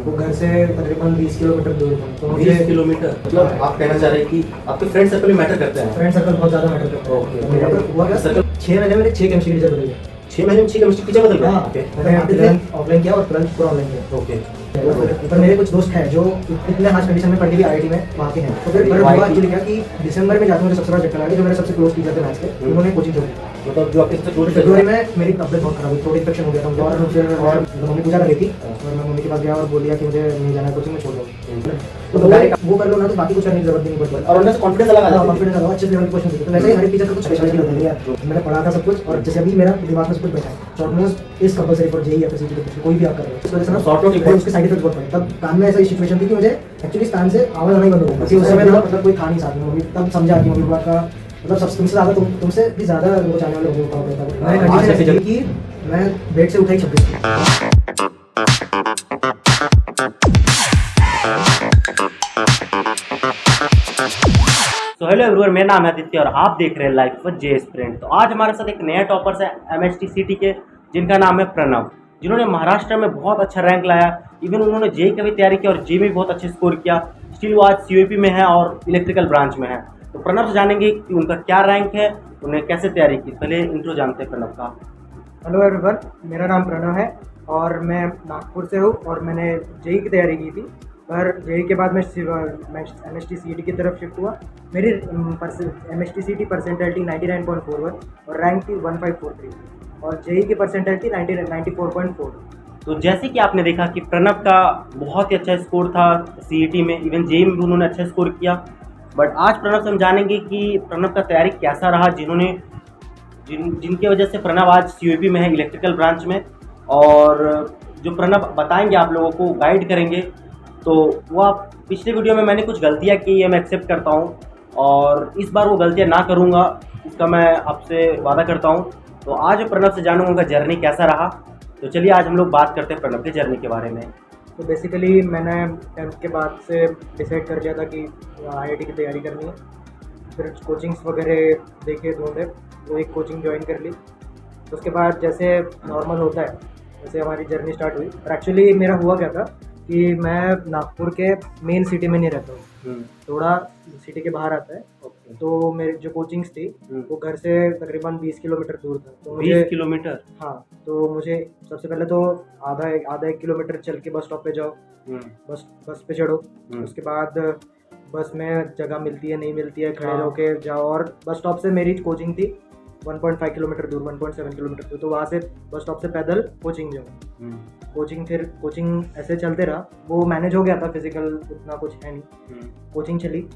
वो घर से तकरीबन 20 किलोमीटर दूर था। तो मुझे 20 किलोमीटर मतलब आप कहना चाह रहे हैं कि आपके फ्रेंड सर्कल में मैटर करते हैं। फ्रेंड सर्कल बहुत ज़्यादा मैटर करता है। ओके। तो मेरा तो हुआ क्या, सर्कल 6 महीने में 6 केमिस्ट्री टीचर बदल गए। 6 महीने में 6 केमिस्ट्री टीचर बदल गए। हाँ, ओके मैंने 11th ऑफलाइन किया और 12th पूरा ऑनलाइन किया। ओके। पर मेरे कुछ दोस्त हैं जो इतने हार्श कंडीशन में पढ़ के भी आईआईटी में वहाँ के हैं। तो फिर हुआ एक्चुअली क्या कि दिसंबर में जाकर मुझे सबसे बड़ा चक्कर आ गया। जो मेरे सबसे क्लोज टीचर थे मैथ्स के, उन्होंने कोचिंग छोड़ दी। मतलब जो आपके साथ फरवरी में मेरी तबियत बहुत खराब हुई, थ्रोट इन्फेक्शन हो गया था मुझे। और फिर मम्मी पूजा कर रही थी और मैं मम्मी के पास गया और बोल दिया कि मुझे नहीं जाना कोचिंग में, छोड़ दो। तो वो कर लो ना, तो बाकी कुछ करने की जरूरत भी नहीं पड़ती। और अंदर से कॉन्फिडेंस अलग आ जाता है। कॉन्फिडेंस आता है, अच्छे लेवल के क्वेश्चन देते। तो वैसे ही हर एक टीचर का कुछ स्पेशलिटी होती है यार। मैंने पढ़ा था सब कुछ और जैसे अभी मेरा दिमाग में सब कुछ बैठा है। Short notes is compulsory for JEE या फिर सीटीई, कोई भी आप कर रहे हो। इस वजह से ना शॉर्ट नोट फिर उसके साइड इफेक्ट बहुत पड़े। तब कान में ऐसा सिचुएशन थी कि मुझे एक्चुअली कान से आवाज आना ही बंद हो गई। उस समय ना मतलब कोई था नहीं साथ में। मम्मी तब समझा कि मम्मी पापा का मतलब सब तुमसे ज़्यादा तुमसे भी ज़्यादा वो चाहने वाले लोगों का होता था। मैं कंडीशन ऐसी थी कि मैं बेड से उठा ही 26 थी। तो हेलो एवरीवन, मेरा नाम है आदित्य और आप देख रहे हैं लाइफ विद जे स्प्रिंट। तो आज हमारे साथ एक नया टॉपर्स है एमएचटी सिटी के, जिनका नाम है प्रणव, जिन्होंने महाराष्ट्र में बहुत अच्छा रैंक लाया। इवन उन्होंने जेई की भी तैयारी की और जेई में बहुत अच्छे स्कोर किया। स्टिल वो आज सीयूईपी में है और इलेक्ट्रिकल ब्रांच में है। तो प्रणव से जानेंगे कि उनका क्या रैंक है, उन्हें कैसे तैयारी की। पहले इंट्रो जानते हैं प्रणव का। हेलो एवरीवन, मेरा नाम प्रणव है और मैं नागपुर से हूँ और मैंने जेई की तैयारी की थी। पर जेई के बाद मैं एमएचटी सीईटी की तरफ शिफ्ट हुआ। मेरी एमएचटी सीईटी परसेंटाइल थी 99.41 और रैंक थी 1543 और जेई की परसेंटाइल थी 94.4। तो जैसे कि आपने देखा कि प्रणव का बहुत ही अच्छा स्कोर था सीईटी में, इवन जेई में भी उन्होंने अच्छा स्कोर किया। बट आज प्रणव से हम जानेंगे कि प्रणव का तैयारी कैसा रहा, जिनकी वजह से प्रणव आज सीयूईपी में है इलेक्ट्रिकल ब्रांच में। और जो प्रणव बताएंगे आप लोगों को, गाइड करेंगे। तो वो आप पिछले वीडियो में मैंने कुछ गलतियाँ की, ये मैं एक्सेप्ट करता हूँ और इस बार वो गलतियाँ ना करूँगा, इसका मैं आपसे वादा करता हूँ। तो आज प्रणव से जानूँगा उनका जर्नी कैसा रहा। तो चलिए आज हम लोग बात करते हैं प्रणव के जर्नी के बारे में। तो बेसिकली मैंने 10th के बाद से डिसाइड कर लिया था कि आईआईटी की तैयारी करनी है। फिर कोचिंग्स वगैरह देखे ढूंढे, वो एक कोचिंग ज्वाइन कर ली। तो उसके बाद जैसे नॉर्मल होता है वैसे हमारी जर्नी स्टार्ट हुई। पर एक्चुअली मेरा हुआ क्या था कि मैं नागपुर के मेन सिटी में नहीं रहता हूँ, थोड़ा सिटी के बाहर आता है। तो मेरी जो कोचिंग्स थी वो घर से तकरीबन 20 किलोमीटर दूर था। तो 20 किलोमीटर? हाँ, तो मुझे सबसे पहले तो आधा एक किलोमीटर चल के बस स्टॉप पे जाओ, बस पे चढ़ो। उसके बाद बस में जगह मिलती है नहीं मिलती है, खड़े रहो के जाओ। और बस स्टॉप से मेरी कोचिंग थी 1.5 किलोमीटर दूर, 1.7 किलोमीटर दूर। तो वहाँ से बस स्टॉप से पैदल कोचिंग जाओ। कोचिंग ऐसे चलते रहा, वो मैनेज हो गया था। फिजिकल उतना कुछ है नहीं, कोचिंग चली।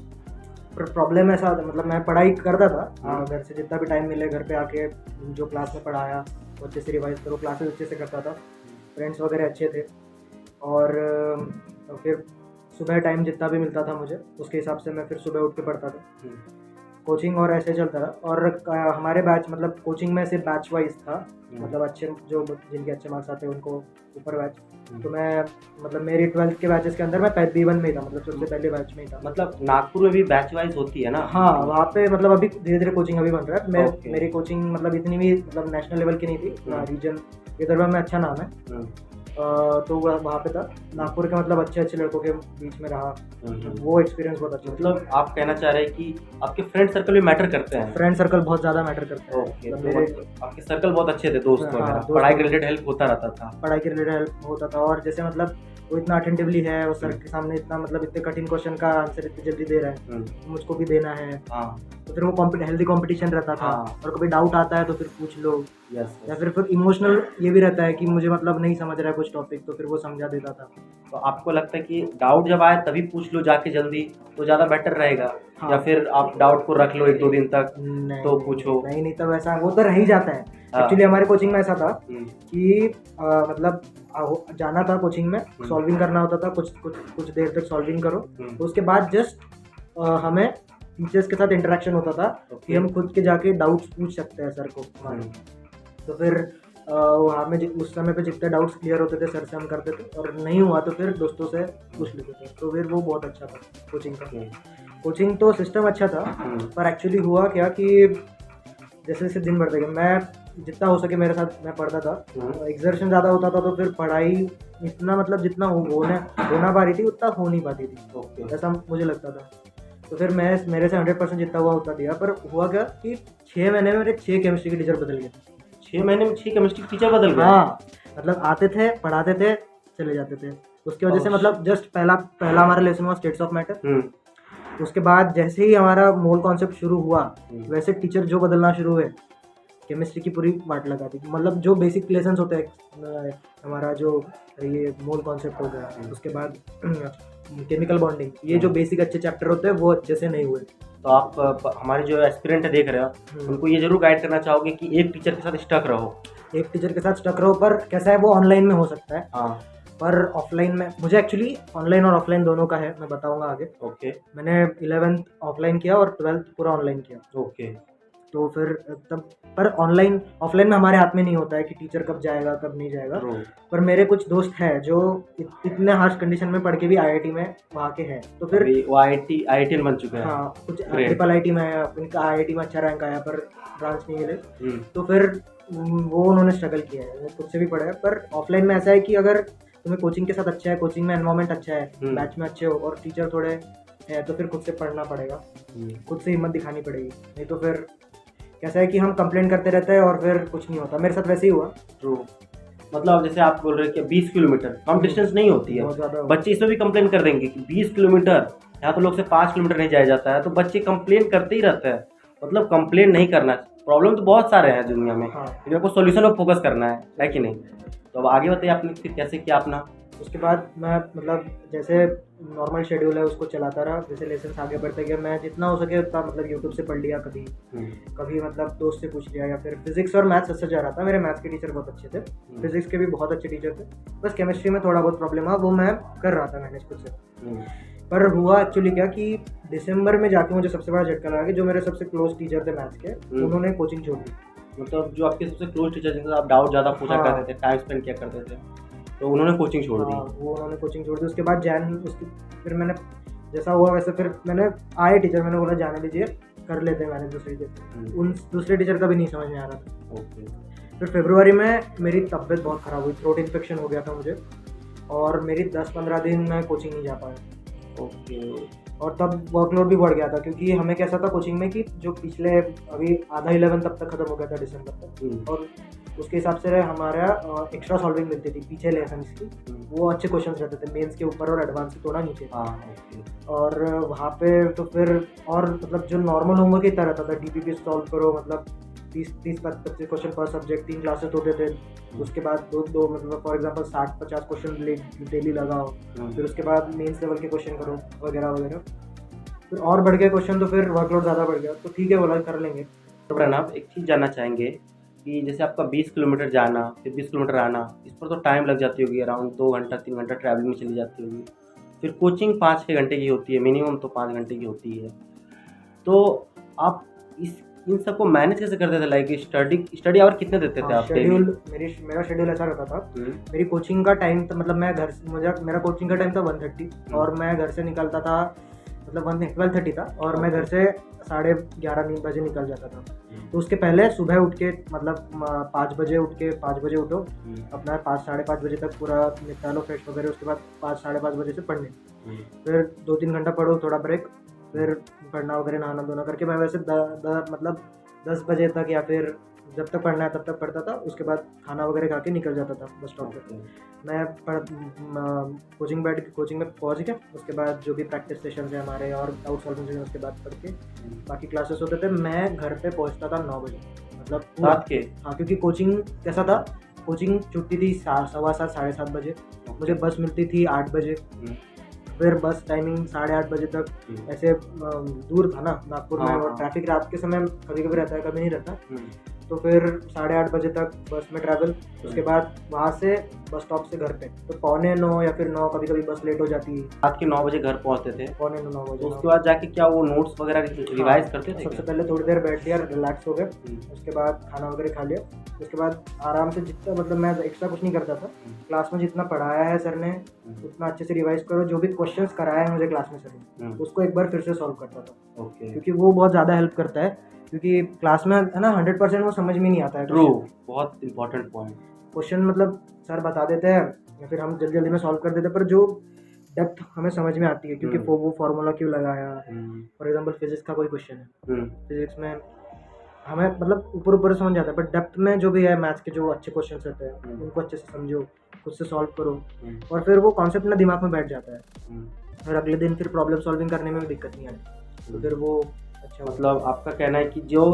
पर प्रॉब्लम ऐसा था, मतलब मैं पढ़ाई करता था घर से जितना भी टाइम मिले, घर पे आके जो क्लास में पढ़ाया वो अच्छे से रिवाइज करो, क्लासेस अच्छे से करता था, फ्रेंड्स वगैरह अच्छे थे। और फिर सुबह टाइम जितना भी मिलता था मुझे, उसके हिसाब से मैं फिर सुबह उठ के पढ़ता था। कोचिंग और ऐसे चलता रहा। और हमारे बैच, मतलब कोचिंग में सिर्फ बैच वाइज था, मतलब अच्छे जो जिनके अच्छे मार्क्स आते हैं उनको ऊपर बैच। तो मैं मतलब मेरी 12th के बैचेस के अंदर मैं B1 में ही था, मतलब सबसे पहले बैच में ही था। मतलब नागपुर में भी बैच वाइज होती है ना? हाँ, वहाँ पे मतलब अभी धीरे धीरे कोचिंग अभी बन रहा है। मेरी कोचिंग मतलब इतनी भी मतलब नेशनल लेवल की नहीं थी, रीजन विदर्भ में अच्छा नाम है। तो वहाँ पे था नागपुर के, मतलब अच्छे लड़कों के बीच में रहा। वो एक्सपीरियंस बहुत अच्छा। मतलब आप कहना चाह रहे हैं कि आपके फ्रेंड सर्कल भी मैटर करते हैं? फ्रेंड सर्कल बहुत ज़्यादा मैटर करते हैं। मतलब आपके सर्कल बहुत अच्छे थे, दोस्त वगैरह, पढ़ाई के रिलेटेड हेल्प होता रहता था? पढ़ाई के रिलेटेड हेल्प होता था। और जैसे मतलब वो इतना अटेंटिवली है, वो सर के सामने इतना मतलब इतने कठिन क्वेश्चन का आंसर इतनी जल्दी दे रहा है, मुझको भी देना है। तो फिर वो हेल्दी कंपटीशन रहता था। और कभी डाउट आता है तो फिर पूछ लो। या फिर इमोशनल ये भी रहता है कि मुझे मतलब नहीं समझ रहा है कुछ टॉपिक, तो फिर वो समझा देता था। तो आपको लगता है कि डाउट जब आए तभी पूछ लो जाके जल्दी, तो ज़्यादा बेटर रहेगा? या फिर आप डाउट को रख लो 1-2 दिन तक तो पूछो? नहीं, तो वैसा वो तो रह ही जाता है। एक्चुअली हमारे कोचिंग में ऐसा था कि मतलब जाना था कोचिंग में, सॉल्विंग करना होता था, कुछ देर तक सॉल्विंग करो। तो उसके बाद जस्ट हमें टीचर्स के साथ इंटरेक्शन होता था कि हम खुद के जाके डाउट्स पूछ सकते हैं सर को हमारे। तो फिर हमें उस समय पे जितने डाउट्स क्लियर होते थे सर से हम करते थे, और नहीं हुआ तो फिर दोस्तों से पूछ लेते थे। तो फिर वो बहुत अच्छा था कोचिंग का। कोचिंग तो सिस्टम अच्छा था, पर एक्चुअली हुआ क्या कि जैसे जैसे दिन बढ़ते गए, मैं जितना हो सके मेरे साथ मैं पढ़ता था। एग्जर्शन ज़्यादा होता था तो फिर पढ़ाई इतना मतलब जितना होना पा रही थी उतना हो नहीं पाती थी, ऐसा मुझे लगता था। तो फिर मैं मेरे से 100% जितना हुआ उतना दिया। पर हुआ क्या कि 6 महीने में मेरे 6 केमिस्ट्री के टीचर बदल गए। 6 महीने में 6 केमिस्ट्री टीचर बदल गए? हाँ, मतलब आते थे, पढ़ाते थे, चले जाते थे। उसकी वजह से मतलब जस्ट पहला हमारा लेसन हुआ स्टेट्स ऑफ मैटर। उसके बाद जैसे ही हमारा मोल कॉन्सेप्ट शुरू हुआ वैसे टीचर जो बदलना शुरू हुए, केमिस्ट्री की पूरी वाट लगा दी। मतलब जो बेसिक लेसन्स होते हैं हमारा, जो ये मोल कॉन्सेप्ट हो गया, उसके बाद केमिकल बॉन्डिंग, ये जो बेसिक अच्छे चैप्टर होते हैं वो अच्छे से नहीं हुए। तो आप हमारे जो एस्पिरेंट देख रहे हो उनको ये जरूर गाइड करना चाहोगे कि एक टीचर के साथ स्टक रहो। एक टीचर के साथ स्टक रहो, पर कैसा है वो ऑनलाइन में हो सकता है। हाँ, पर ऑफलाइन में मुझे एक्चुअली ऑनलाइन और ऑफलाइन दोनों का है, मैं बताऊंगा आगे। ओके। मैंने 11th ऑफलाइन किया और 12th पूरा ऑनलाइन किया। ओके। तो फिर तब पर ऑफलाइन में हमारे हाथ में नहीं होता है कि टीचर कब जाएगा कब नहीं जाएगा। पर मेरे कुछ दोस्त हैं जो इतने हार्श कंडीशन में पढ़ के भी IIT में वहाँ के हैं, तो फिर वो IIT बन चुके हैं। हाँ, कुछ ट्रिपल IIT में है, उनका IIT में अच्छा रैंक आया पर ब्रांच नहीं मिले। तो फिर वो उन्होंने स्ट्रगल किया है, वो खुद से भी पढ़ा है। पर ऑफलाइन में ऐसा है कि अगर तुम्हें कोचिंग के साथ अच्छा है, कोचिंग में एनवायरनमेंट अच्छा है, बैच में अच्छे हो और टीचर थोड़े है, तो फिर खुद से पढ़ना पड़ेगा, खुद से हिम्मत दिखानी पड़ेगी। नहीं तो फिर कैसा है कि हम कंप्लेंट करते रहते हैं और फिर कुछ नहीं होता। मेरे साथ वैसे ही हुआ। ट्रू। मतलब जैसे आप बोल रहे हैं कि 20 किलोमीटर कम डिस्टेंस नहीं होती है, बच्चे इसमें भी कंप्लेन कर देंगे कि 20 किलोमीटर, यहाँ तो लोग से 5 किलोमीटर नहीं जाया जाता है, तो बच्चे कंप्लेन करते ही रहते हैं। मतलब कंप्लेन नहीं करना, प्रॉब्लम तो बहुत सारे हैं दुनिया में, लेकिन आपको सोल्यूशन पर फोकस करना है कि नहीं। तो अब आगे बताइए आपने फिर कैसे किया अपना। उसके बाद मैं मतलब जैसे नॉर्मल शेड्यूल है उसको चलाता रहा, जैसे लेसन आगे बढ़ते गए मैं जितना हो सके उतना मतलब यूट्यूब से पढ़ लिया, कभी मतलब दोस्त से पूछ लिया, या फिर फिजिक्स और मैथ्स अच्छा जा रहा था। मेरे मैथ्स के टीचर बहुत अच्छे थे, फिजिक्स के भी बहुत अच्छे टीचर थे, बस केमिस्ट्री में थोड़ा बहुत प्रॉब्लम हुआ, वो मैं कर रहा था मैनेज खुद से। पर हुआ एक्चुअली क्या कि दिसंबर में जाके मुझे सबसे बड़ा झटका लगा कि जो मेरे सबसे क्लोज टीचर थे मैथ्स के, उन्होंने कोचिंग छोड़ दी। मतलब जो आपके सबसे क्लोज टीचर जिनसे आप डाउट ज़्यादा पूछा करते थे, टाइम स्पेंड किया करते थे, तो उन्होंने कोचिंग छोड़ दी। वो उन्होंने कोचिंग छोड़ दी। उसके बाद फिर मैंने जैसा हुआ वैसे फिर मैंने आए टीचर, मैंने बोला जाने दीजिए, कर लेते हैं मैंने दूसरे टीचर। उन दूसरे टीचर का भी नहीं समझ में आ रहा था। फिर फरवरी में मेरी तबीयत बहुत ख़राब हुई, थ्रोट इन्फेक्शन हो गया था मुझे, और मेरी 10-15 दिन मैं कोचिंग नहीं जा पाया। और तब वर्कलोड भी बढ़ गया था, क्योंकि हमें कैसा था कोचिंग में कि जो पिछले अभी आधा 11 तब तक ख़त्म हो गया था दिसंबर तक, और उसके हिसाब से हमारा एक्स्ट्रा सॉल्विंग मिलती थी पीछे लेसन की। वो अच्छे क्वेश्चन्स रहते थे, मेंस के ऊपर और एडवांस के थोड़ा नीचे। और वहाँ पे तो फिर और मतलब जो नॉर्मल होमवर्क ही रहता था, DPP सॉल्व करो, मतलब 30-35 क्वेश्चन पर सब्जेक्ट, 3 क्लासेस होते थे। उसके बाद दो मतलब फॉर एग्जांपल 60-50 क्वेश्चन डेली लगाओ, फिर उसके बाद मेंस लेवल के क्वेश्चन करो वगैरह वगैरह। फिर और बढ़ गए क्वेश्चन, तो फिर वर्कलोड ज़्यादा बढ़ गया। तो ठीक है, बोला कर लेंगे। तो प्रणव, एक चीज़ जानना चाहेंगे कि जैसे आपका 20 किलोमीटर जाना फिर 20 किलोमीटर आना, इस पर तो टाइम लग जाती होगी, अराउंड 2 घंटा 3 घंटा ट्रैवलिंग में चली जाती होगी। फिर कोचिंग 5-6 घंटे की होती है, मिनिमम तो 5 घंटे की होती है। तो आप इन सबको मैनेज कैसे करते थे? लाइक स्टडी आवर कितने देते थे आप? शेड्यूल मेरा शेड्यूल ऐसा रहता था, मेरी कोचिंग का टाइम था, मतलब मैं मेरा कोचिंग का टाइम था 1:30 और मैं घर से निकलता था, मतलब 12:30 था, और मैं घर से 11:30 बजे निकल जाता था। तो उसके पहले सुबह उठ के मतलब 5 बजे उठो, अपना 5-5:30 बजे तक पूरा निपटा लो, फ्रेश वगैरह। उसके बाद 5-5:30 बजे से पढ़ने, फिर 2-3 घंटा पढ़ो, थोड़ा ब्रेक, फिर पढ़ना वगैरह, नहाना धोना करके मैं वैसे मतलब 10 बजे तक या फिर जब तक पढ़ना है तब तक पढ़ता था। उसके बाद खाना वगैरह खा के निकल जाता था बस स्टॉप पे। मैं कोचिंग में पहुंच गया। उसके बाद जो भी प्रैक्टिस सेशन है हमारे और डाउट सॉल्विंग सेशन, उसके बाद पढ़ के बाकी क्लासेस होते थे। मैं घर पे पहुंचता था 9 बजे, मतलब रात के। हाँ, क्योंकि कोचिंग कैसा था, कोचिंग छुट्टी थी 7:15 7:30 बजे, मुझे बस मिलती थी 8 बजे। फिर बस टाइमिंग 8:30 बजे तक, ऐसे दूर था ना नागपुर में, और ट्रैफिक रात के समय कभी कभी रहता है, कभी नहीं रहता। तो फिर 8:30 बजे तक बस में ट्रैवल, उसके बाद वहाँ से बस स्टॉप से घर पे, तो 8:45 या फिर 9, कभी कभी बस लेट हो जाती है। रात के 9 बजे घर पहुँचते थे? 8:45-9 बजे। उसके बाद जाके क्या वो नोट्स वगैरह रिवाइज करते थे? सबसे पहले थोड़ी देर बैठ लिया, रिलैक्स हो गए, उसके बाद खाना वगैरह खा लिया। उसके बाद आराम से जितना, मतलब मैं एक्स्ट्रा कुछ नहीं करता था, क्लास में जितना पढ़ाया है सर ने उतना अच्छे से रिवाइज करो। जो भी क्वेश्चंस कराया है मुझे क्लास में सर ने, उसको एक बार फिर से सॉल्व करता था, क्योंकि वो बहुत ज़्यादा हेल्प करता है। क्योंकि क्लास में है ना 100% वो समझ में नहीं आता है ट्रू, बहुत इंपॉर्टेंट पॉइंट। क्वेश्चन, मतलब सर बता देते हैं या फिर हम जल्दी जल्दी में सॉल्व कर देते हैं, पर जो डेप्थ हमें समझ में आती है क्योंकि वो फार्मूला क्यों लगाया। फॉर एग्जांपल फिजिक्स का कोई क्वेश्चन है, फिजिक्स में हमें मतलब ऊपर ऊपर समझ आता है, बट डेप्थ में जो भी है मैथ्स के जो अच्छे क्वेश्चन रहते हैं उनको अच्छे से समझो, खुद से सॉल्व करो, और फिर वो कॉन्सेप्ट ना दिमाग में बैठ जाता है, और अगले दिन फिर प्रॉब्लम सॉल्विंग करने में भी दिक्कत नहीं आती, तो फिर वो अच्छा। मतलब आपका कहना है कि जो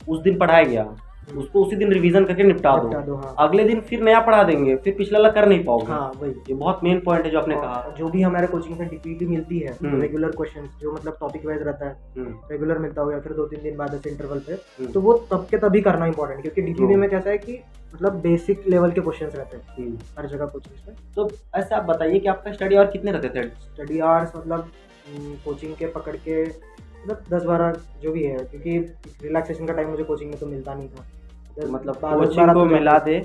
उस दिन पढ़ाया गया उसको उसी दिन रिवीजन करके निपटा दो। हाँ। अगले दिन फिर नया पढ़ा देंगे, फिर पिछला वाला कर नहीं पाओगे। हाँ वही, ये बहुत मेन पॉइंट है जो आपने कहा। जो भी हमारे कोचिंग में डीपीटी मिलती है, रेगुलर क्वेश्चन जो मतलब टॉपिक वाइज रहता है, रेगुलर मिलता हो या फिर 2-3 दिन बाद ऐसे इंटरवल पे, तो वो तब के तभी करना इंपॉर्टेंट है, क्योंकि डीपीटी में कैसा है कि मतलब बेसिक लेवल के क्वेश्चन रहते हैं हर जगह कोचिंग में। तो ऐसे आप बताइए कि आपका स्टडी आवर कितने रहते थे? स्टडी आवर्स मतलब कोचिंग के पकड़ के मतलब 10-12 जो भी है, क्योंकि रिलैक्सेशन का टाइम मुझे कोचिंग में तो मिलता नहीं था, मतलब कोचिंग को मिला दे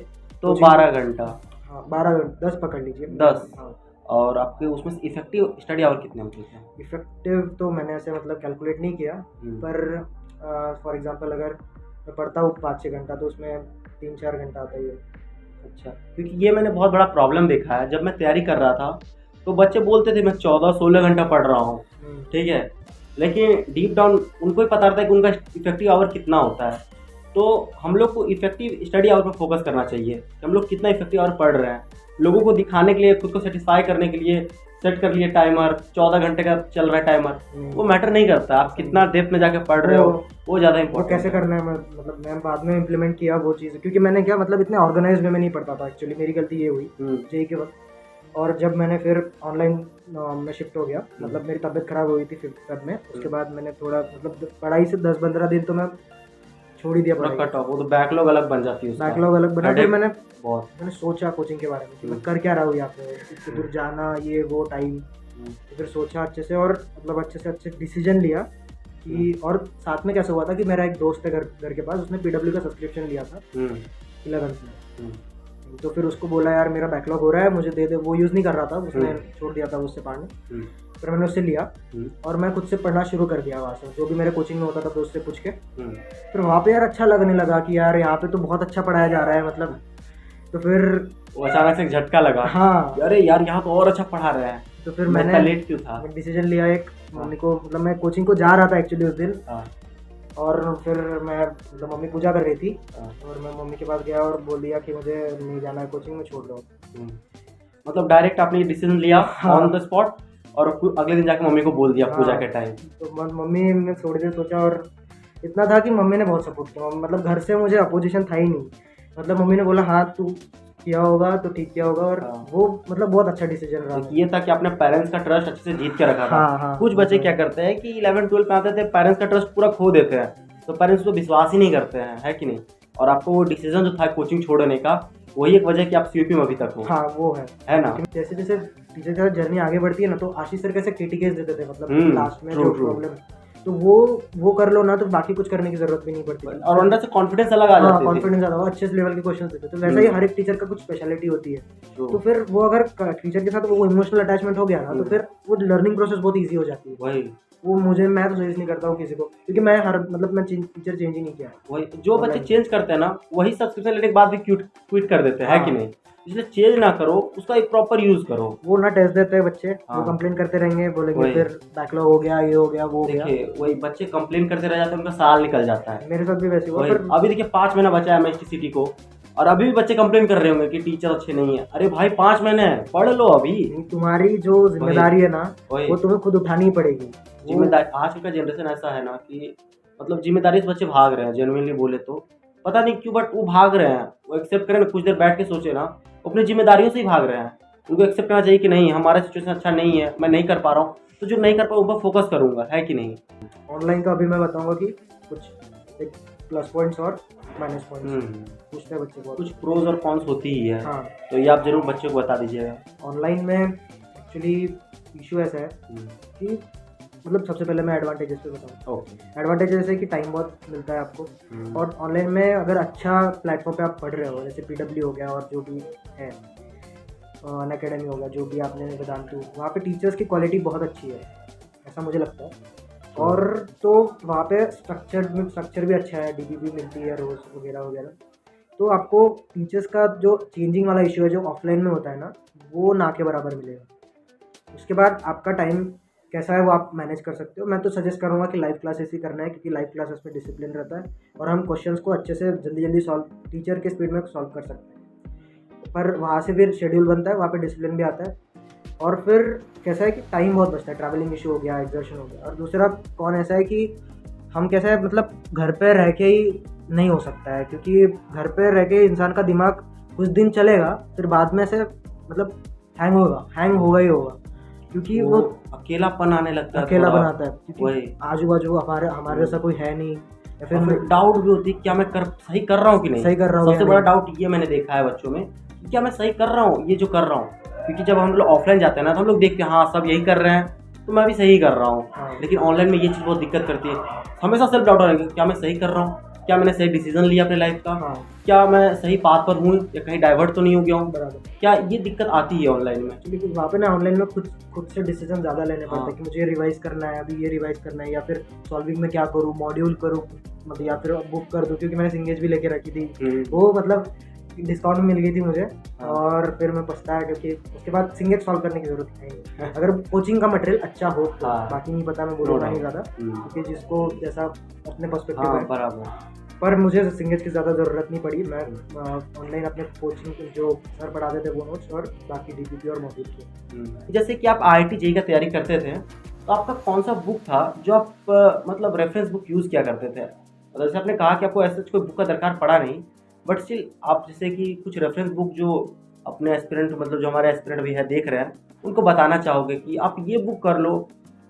तो 12 घंटा। हाँ 12 घंटा, 10 पकड़ लीजिए, 10। हाँ। और आपके उसमें इफेक्टिव स्टडी आवर कितने होते थे? इफेक्टिव तो मैंने ऐसे मतलब कैलकुलेट नहीं किया, पर फॉर एग्जांपल अगर मैं पढ़ता हूँ 5-6 घंटा तो उसमें 3-4 घंटा आता ही है। अच्छा, क्योंकि ये मैंने बहुत बड़ा प्रॉब्लम देखा है। जब मैं तैयारी कर रहा था तो बच्चे बोलते थे मैं 14-16 घंटा पढ़ रहा हूँ, ठीक है, लेकिन डीप डाउन उनको ही पता रहता है कि उनका इफेक्टिव आवर कितना होता है। तो हम लोग को इफेक्टिव स्टडी आवर पर फोकस करना चाहिए कि हम लोग कितना इफेक्टिव आवर पढ़ रहे हैं। लोगों को दिखाने के लिए, खुद को सेटिस्फाई करने के लिए सेट कर लिए टाइमर, 14 घंटे का चल रहा है टाइमर, वो मैटर नहीं करता। आप कितना डेप्थ में जाके पढ़ रहे हो वो ज़्यादा इंपॉर्टेंट। कैसे करना है मतलब मैं बाद में इम्प्लीमेंट किया वो चीज़, क्योंकि मैंने क्या मतलब इतने ऑर्गेनाइज वे में नहीं पढ़ता था एक्चुअली, मेरी गलती ये हुई जेई के वक्त। और जब मैंने फिर ऑनलाइन में शिफ्ट हो गया, मतलब मेरी तबीयत खराब हुई थी 5th फेब में, उसके बाद मैंने थोड़ा मतलब पढ़ाई से 10-15 दिन तो मैं छोड़ ही दिया पढ़ाई। कट ऑफ, वो तो बैकलॉग अलग बन जाती है, बैकलॉग अलग बना। फिर मैंने सोचा कोचिंग के बारे में कि मैं कर क्या रहा हूँ यहाँ पे, इतनी दूर जाना, ये वो टाइम, तो फिर सोचा अच्छे से और मतलब अच्छे डिसीजन लिया कि, और साथ में कैसे हुआ था कि मेरा एक दोस्त है घर के पास, उसने PW का सब्सक्रिप्शन लिया था 11th में, तो फिर उसको बोला यार मेरा बैकलॉग हो रहा है मुझे दे दे, वो यूज़ नहीं कर रहा था, उसने छोड़ दिया था उससे पढ़ने, फिर मैंने उससे लिया और मैं खुद से पढ़ना शुरू कर दिया वहाँ से, जो भी मेरे कोचिंग में होता था तो उससे पूछ के। फिर वहाँ पे यार अच्छा लगने लगा कि यार यहाँ पे तो बहुत अच्छा पढ़ाया जा रहा है मतलब, तो फिर अचानक से एक झटका लगा। हाँ, अरे यार यहाँ तो और अच्छा पढ़ा रहा है। तो फिर मैंने लेट क्यों था, डिसीजन लिया एक मम्मी को, मतलब मैं कोचिंग को जा रहा था एक्चुअली उस दिन, और फिर मैं मतलब मम्मी पूजा कर रही थी और मैं मम्मी के पास गया और बोल दिया कि मुझे नहीं जाना है कोचिंग में, छोड़ दो। मतलब डायरेक्ट आपने डिसीजन लिया ऑन द स्पॉट, और अगले दिन जाके मम्मी को बोल दिया पूजा के टाइम। तो मम्मी ने थोड़ी देर सोचा, और इतना था कि मम्मी ने बहुत सपोर्ट किया, मतलब घर से मुझे अपोजिशन था ही नहीं, मतलब मम्मी ने बोला हाँ तू किया होगा तो ठीक किया होगा, और वो मतलब बहुत अच्छा डिसीजन रहा। ये था कि आपने पेरेंट्स का ट्रस्ट अच्छे से जीत के रखा था। कुछ बच्चे क्या करते हैं कि 11-12 में आते थे, पेरेंट्स का ट्रस्ट पूरा खो देते हैं, तो पेरेंट्स को विश्वास ही नहीं करते हैं, है कि नहीं। और आपको वो डिसीजन जो था कोचिंग छोड़ने का, वही एक वजह कि आप CUP में अभी तक हो। हाँ वो है ना। जैसे जैसे टीचर की जर्नी आगे बढ़ती है ना, तो आशीष सर कैसे क्रिटिकेस देते थे, मतलब लास्ट में जो प्रॉब्लम, तो वो कर लो ना तो बाकी कुछ करने की जरूरत भी नहीं पड़ती, और अंदर से कॉन्फिडेंस अलग आ जाता है, कॉन्फिडेंस आता है, अच्छे लेवल के क्वेश्चन देते, तो वैसा ही हर एक टीचर का कुछ स्पेशलिटी होती है। तो फिर वो अगर टीचर के साथ वो इमोशनल अटैचमेंट हो गया ना, तो फिर वो लर्निंग प्रोसेस बहुत ईजी हो जाती है। वही वो मैं तो सजेस्ट नहीं करता हूँ किसी को, क्योंकि मैं मैं टीचर चेंज ही नहीं किया। वही जो बच्चे चेंज करते हैं ना, वही सब्सक्रिप्शन लेने के बाद भी क्विट कर देते हैं, है कि नहीं। इसलिए चेंज ना करो, उसका एक प्रॉपर यूज करो। वो ना टेस्ट देते हैं बच्चे, वो कंप्लेन करते रहेंगे, बोलेंगे फिर बैकलॉग हो गया, ये हो गया, वो हो गया। देखिए वही बच्चे कंप्लेन करते रह जाते हैं, उनका साल निकल जाता है। मेरे साथ भी वैसे हुआ। अभी देखिए 5 महीना बचा है MHTCT को, और अभी भी बच्चे कंप्लेन कर रहे होंगे कि टीचर अच्छे नहीं है। अरे भाई 5 महीने है, पढ़ लो अभी। तुम्हारी जो जिम्मेदारी है ना, वो तुम्हें खुद उठानी ही पड़ेगी। जिम्मेदारी आज का जनरेशन ऐसा है ना कि मतलब जिम्मेदारी से बच्चे भाग रहे हैं, जेन्युइनली बोले तो पता नहीं क्यों, बट वो भाग रहे हैं। वो एक्सेप्ट करें ना, कुछ देर बैठ के सोचे ना, अपनी जिम्मेदारियों से ही भाग रहे हैं। उनको एक्सेप्ट करना चाहिए कि नहीं हमारा सिचुएशन अच्छा नहीं है, मैं नहीं कर पा रहा हूँ, तो जो नहीं कर पाऊँ उन पर फोकस करूँगा, है कि नहीं। ऑनलाइन का अभी मैं बताऊँगा कि कुछ एक प्लस पॉइंट्स और माइनस पॉइंट्स पूछते हैं बच्चे को, कुछ प्रोज और कॉन्स होती ही है। हाँ, तो ये आप जरूर बच्चों को बता दीजिएगा। ऑनलाइन में एक्चुअली इशू ऐसा है कि मतलब सबसे पहले मैं एडवांटेजेस पे बताऊँ। एडवांटेज जैसे कि टाइम बहुत मिलता है आपको, और ऑनलाइन में अगर अच्छा प्लेटफॉर्म पे आप पढ़ रहे हो, जैसे PW हो गया और जो भी है अनअकैडमी हो गया, जो भी आपने वेदांतु, वहाँ पे टीचर्स की क्वालिटी बहुत अच्छी है, ऐसा मुझे लगता है। और तो वहाँ पे स्ट्रक्चर भी अच्छा है, डीबी भी मिलती है रोज वगैरह वगैरह। तो आपको टीचर्स का जो चेंजिंग वाला इशू है जो ऑफलाइन में होता है ना, वो ना के बराबर मिलेगा। उसके बाद आपका टाइम कैसा है वो आप मैनेज कर सकते हो। मैं तो सजेस्ट करूँगा कि लाइव क्लासेस ही करना है, क्योंकि लाइव क्लासेस में डिसिप्लिन रहता है और हम क्वेश्चंस को अच्छे से जल्दी सॉल्व टीचर के स्पीड में सॉल्व कर सकते हैं। पर वहाँ से फिर शेड्यूल बनता है, वहाँ पे डिसिप्लिन भी आता है। और फिर कैसा है कि टाइम बहुत बचता है, ट्रैवलिंग इशू हो गया, एग्जर्शन हो गया। और दूसरा कौन ऐसा है कि हम कैसा है, मतलब घर पे रह के ही नहीं हो सकता है, क्योंकि घर पे रह के इंसान का दिमाग कुछ दिन चलेगा, फिर बाद में से मतलब हैंग होगा ही होगा, क्योंकि वो अकेलापन आने लगता है, अकेला बनाता है, क्योंकि आजू बाजू हमारे जैसा कोई है नहीं। या फिर डाउट भी होती है क्या मैं सही कर रहा हूँ कि नहीं, सही कर रहा हूँ। सबसे बड़ा डाउट ये मैंने देखा है बच्चों में, क्या मैं सही कर रहा हूँ ये जो कर रहा हूँ। क्योंकि जब हम लोग ऑफलाइन जाते हैं ना तो हम लोग देखते हैं हाँ सब यही कर रहे हैं तो मैं भी सही कर रहा हूँ। लेकिन ऑनलाइन में ये चीज़ बहुत दिक्कत करती है, हमेशा सेल्फ डाउट रहेगा, क्या मैं सही कर रहा हूँ, क्या मैंने सही डिसीजन लिया अपने लाइफ का, क्या मैं सही पाथ पर हूँ या कहीं डाइवर्ट तो नहीं हो गया हूँ। बराबर, क्या ये दिक्कत आती है ऑनलाइन में। लेकिन वहाँ पे ना ऑनलाइन में खुद से डिसीजन ज़्यादा लेने पड़ते हैं कि मुझे रिवाइज करना है, अभी ये रिवाइज करना है, या फिर सॉल्विंग में क्या करूँ, मॉड्यूल करूँ, मतलब या फिर बुक कर दूँ, क्योंकि मैंने सिंगेज भी लेके रखी थी, वो मतलब डिस्काउंट में मिल गई थी मुझे। और फिर मैं पछताया, क्योंकि उसके बाद सिंगेज सॉल्व करने की जरूरत नहीं अगर कोचिंग का मटेरियल अच्छा हो तो। बाकी नहीं पता, मैं बोलूँगा नहीं ज़्यादा, क्योंकि जिसको जैसा अपने पर्सपेक्टिव है। बराबर, पर मुझे सिंगेज की ज़्यादा ज़रूरत नहीं पड़ी। मैं ऑनलाइन अपने कोचिंग जो सर पढ़ाते थे वो नोट्स और बाकी डीपीपी और मॉड्यूल के। जैसे कि आप IIT JEE का तैयारी करते थे तो आपका कौन सा बुक था जो आप मतलब रेफरेंस बुक यूज़ किया करते थे। मतलब जैसे आपने कहा कि आपको ऐसा कोई बुक का दरकार पड़ा नहीं, बट स्टिल आप जैसे कि कुछ रेफरेंस बुक जो अपने एस्पिरेंट मतलब जो हमारे एस्पिरेंट भी है देख रहे हैं उनको बताना चाहोगे कि आप ये बुक कर लो।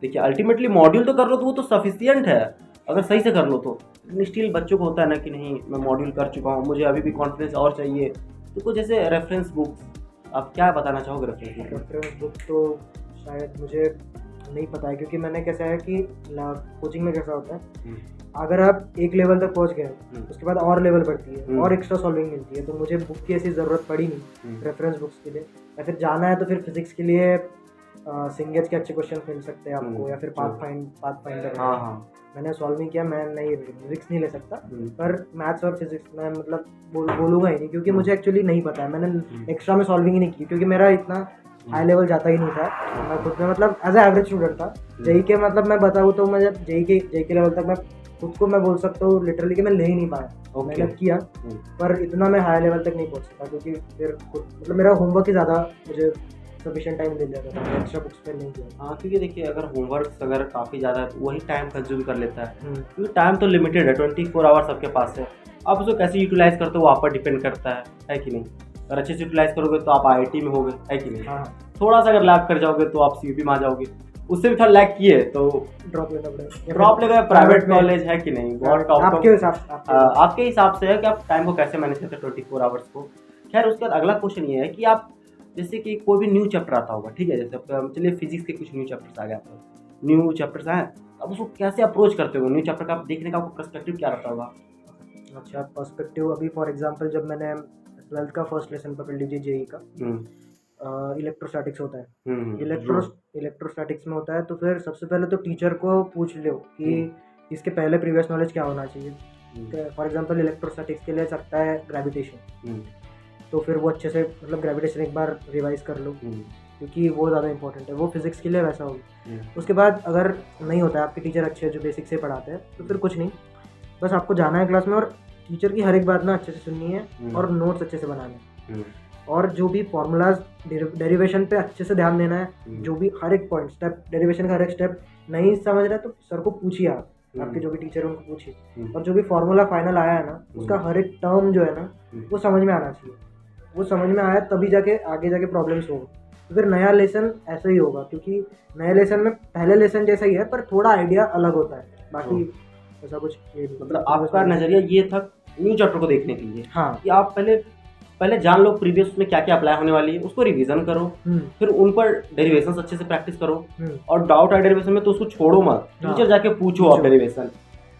देखिए अल्टीमेटली मॉड्यूल तो कर लो तो वो तो सफिशियंट है अगर सही से कर लो तो, लेकिन स्टिल बच्चों को होता है ना कि नहीं मैं मॉड्यूल कर चुका हूँ, मुझे अभी भी कॉन्फिडेंस और चाहिए। तो कुछ जैसे रेफरेंस बुक्स आप क्या बताना चाहोगे। रेफरेंस बुक तो शायद मुझे नहीं पता है, क्योंकि मैंने कैसा है कि कोचिंग में कैसा होता है, अगर आप एक लेवल तक पहुंच गए उसके बाद और लेवल बढ़ती है और एक्स्ट्रा सॉल्विंग मिलती है। तो मुझे बुक की ऐसी ज़रूरत पड़ी नहीं रेफरेंस बुक्स के लिए। या फिर जाना है तो फिर फिजिक्स के लिए सिंगेज के अच्छे क्वेश्चन मिल सकते हैं आपको, या फिर पाथफाइंडर। मैंने सॉल्व नहीं किया, मैं नहीं रिस्क नहीं ले सकता। पर मैथ्स और फिजिक्स मैं मतलब बोलूँगा ही नहीं, क्योंकि मुझे एक्चुअली नहीं पता है। मैंने एक्स्ट्रा में सॉल्विंग ही नहीं की, क्योंकि मेरा इतना हाई लेवल जाता ही नहीं था। मैं खुद में मतलब एज एवरेज स्टूडेंट था। जेई के मतलब मैं बताऊँ तो मैं जब जेई के लेवल तक मैं खुद को मैं बोल सकता हूँ लिटरली कि मैं ले ही नहीं पाया। मेहनत किया पर इतना मैं हाई लेवल तक नहीं पहुँच सका, क्योंकि फिर मतलब मेरा होमवर्क ही ज़्यादा मुझे सफिशिएंट टाइम मिल जाता था, एक्स्ट्रा बुक्स पे नहीं किया। हाँ क्योंकि देखिए अगर होमवर्क अगर काफ़ी ज़्यादा है तो वही टाइम कंज्यूम कर लेता है, क्योंकि टाइम तो लिमिटेड है, 24 आवर्स आपके पास है। आप उसको कैसे यूटिलाइज करते हो वो आप पर डिपेंड करता है कि नहीं। अगर अच्छे से यूटिलाइज करोगे तो आप IIT में होगे, है कि नहीं। हाँ, थोड़ा सा अगर लैग कर जाओगे तो आप CUP में आ जाओगे, उससे भी थोड़ा लैग किए तो ड्रॉप लेना पड़ेगा। ड्रॉप लेगा प्राइवेट कॉलेज, है कि नहीं। बहुत आपके हिसाब से है कि आप टाइम को कैसे मैनेज करते हैं 24 आवर्स को। खैर उसके बाद अगला क्वेश्चन ये है कि आप जैसे कि कोई भी न्यू चैप्टर आता होगा, ठीक है, जैसे चलिए फिजिक्स के कुछ न्यू चैप्टर्स आ गए, आपको न्यू चैप्टर्स आए, अब उसको कैसे अप्रोच करते हो न्यू चैप्टर का, आप देखने का आपको पर्सपेक्टिव क्या रहता होगा। अच्छा पर्सपेक्टिव, अभी फॉर एग्जांपल जब मैंने 12th का फर्स्ट लेसन पकड़ लीजिए जेई का, इलेक्ट्रोस्टैटिक्स होता है। इलेक्ट्रोस्टैटिक्स में होता है तो फिर सबसे पहले तो टीचर को पूछ लो कि इसके पहले प्रीवियस नॉलेज क्या होना चाहिए। फॉर एग्जांपल इलेक्ट्रोस्टैटिक्स के लिए सकता है ग्रेविटेशन, तो फिर वो अच्छे से मतलब ग्रेविटेशन एक बार रिवाइज कर लो, क्योंकि वो ज़्यादा इंपॉर्टेंट है। वो फिजिक्स के लिए वैसा होगा। उसके बाद अगर नहीं होता है, आपके टीचर अच्छे जो बेसिक से पढ़ाते हैं, तो फिर कुछ नहीं, बस आपको जाना है क्लास में और टीचर की हर एक बात ना अच्छे से सुननी है और नोट्स अच्छे से बनाने हैं, और जो भी फॉर्मूलाज डेरिवेशन पे अच्छे से ध्यान देना है। जो भी हर एक पॉइंट स्टेप डेरिवेशन का हर एक स्टेप नहीं समझ रहा है तो सर को पूछिए, आप आपके जो भी टीचर है उनको पूछिए, और जो भी फॉर्मूला फाइनल आया है ना उसका हर एक टर्म जो है ना वो समझ में आना चाहिए। वो समझ में आया तभी जाके आगे जाके प्रॉब्लम्स होगा। तो फिर नया लेसन ऐसा ही होगा, क्योंकि नए लेसन में पहले लेसन जैसा ही है पर थोड़ा आइडिया अलग होता है। बाकी ऐसा कुछ मतलब आपका नज़रिया ये था न्यू चैप्टर को देखने के लिए, हाँ, कि आप पहले जान लो प्रीवियस में क्या क्या अप्लाई होने वाली है, उसको रिवीजन करो, फिर उन पर डेरिवेशंस अच्छे से प्रैक्टिस करो, और डाउट है डेरिवेशन में तो उसको छोड़ो मत, टीचर जाके पूछो आप डेरिवेशन,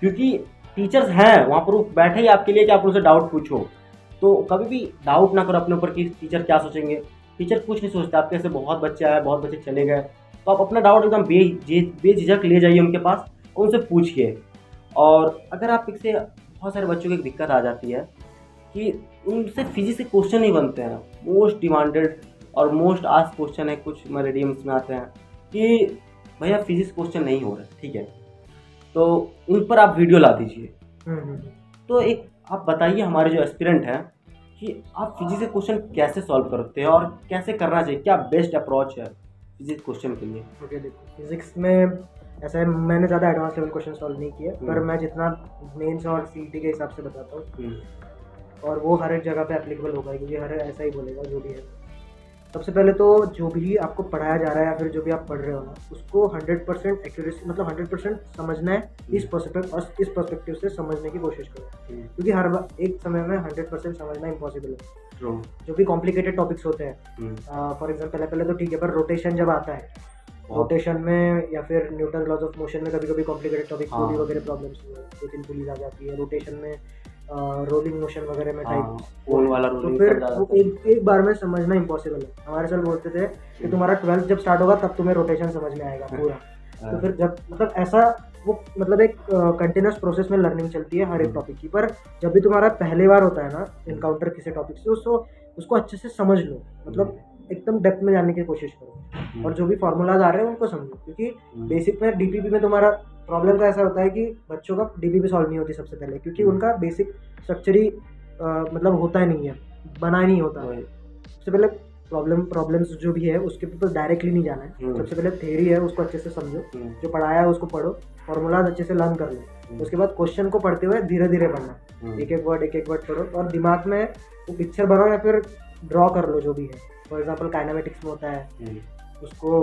क्योंकि टीचर्स हैं वहाँ पर, वो बैठे ही आपके लिए कि आप उनसे डाउट पूछो। तो कभी भी डाउट ना करो अपने ऊपर कि टीचर क्या सोचेंगे। टीचर कुछ नहीं सोचते, आपके ऐसे बहुत बच्चे आए, बहुत बच्चे चले गए, तो आप अपना डाउट एकदम बेझिझक ले जाइए उनके पास, उनसे पूछिए। और अगर आप इससे बहुत सारे बच्चों की एक दिक्कत आ जाती है कि उनसे फिजिक्स के क्वेश्चन नहीं बनते हैं। मोस्ट डिमांडेड और मोस्ट आस्क्ड क्वेश्चन है, कुछ मीडियम्स में आते हैं कि भैया फिजिक्स क्वेश्चन नहीं हो रहा, ठीक है, तो उन पर आप वीडियो ला दीजिए। तो एक आप बताइए हमारे जो एस्पिरेंट हैं कि आप फिजिक्स के क्वेश्चन कैसे सॉल्व करते हैं और कैसे करना चाहिए, क्या बेस्ट अप्रोच है फिजिक्स क्वेश्चन के लिए? ओके, देखो फिजिक्स में ऐसा है, मैंने ज़्यादा एडवांस लेवल क्वेश्चन सॉल्व नहीं किए, पर मैं जितना मेंस और सीईटी के हिसाब से बताता हूँ, और वो हर एक जगह पे एप्लीकेबल होगा, क्योंकि हर ऐसा ही बोलेगा जो भी है। सबसे पहले तो जो भी आपको पढ़ाया जा रहा है या फिर जो भी आप पढ़ रहे हो ना, उसको 100% एक्यूरेसी, मतलब 100% समझना है। इस पर्सपेक्टिव से समझने की कोशिश करो, क्योंकि हर एक समय में 100% समझना इम्पॉसिबल है। जो भी कॉम्प्लिकेटेड टॉपिक्स होते हैं, फॉर एग्जाम्पल पहले तो ठीक है, पर रोटेशन जब आता है, रोटेशन में या फिर न्यूटन लॉज ऑफ मोशन में कभी कभी कॉम्प्लिकेटेड टॉपिक्स पुली वगैरह प्रॉब्लम्स, 2-3 पुलीज आ जाती है। रोटेशन में रोलिंग मोशन वगैरह में टाइप फोन वाला तो रोलिंग फिर वो एक बार में समझना इम्पॉसिबल है। हमारे सर बोलते थे कि तुम्हारा 12th जब स्टार्ट होगा तब तुम्हें रोटेशन समझ में आएगा पूरा। तो फिर जब मतलब ऐसा वो मतलब एक कंटिन्यूस प्रोसेस में लर्निंग चलती है हर एक टॉपिक की। पर जब भी तुम्हारा पहली बार होता है ना इनकाउंटर किसी टॉपिक से, उसको अच्छे से समझ लो, मतलब एकदम डेप्थ में जाने की कोशिश करो, और जो भी फार्मूलाज आ रहे हैं उनको समझो। क्योंकि बेसिक में डीपीपी में तुम्हारा प्रॉब्लम का ऐसा होता है कि बच्चों का डीपीपी सॉल्व नहीं होती सबसे पहले, क्योंकि उनका बेसिक स्ट्रक्चर ही मतलब होता ही नहीं है, बना ही नहीं होता। सबसे पहले प्रॉब्लम्स जो भी है उसके ऊपर डायरेक्टली नहीं जाना है। सबसे पहले थ्योरी है उसको अच्छे से समझो, जो पढ़ाया है उसको पढ़ो, फॉर्मूलाज अच्छे से लर्न कर लो। उसके बाद क्वेश्चन को पढ़ते हुए धीरे धीरे पढ़ना, एक एक वर्ड पढ़ो, और दिमाग में वो पिक्चर बनाओ या फिर ड्रॉ कर लो जो भी है। फॉर एग्जाम्पल काइनेमेटिक्स में होता है, उसको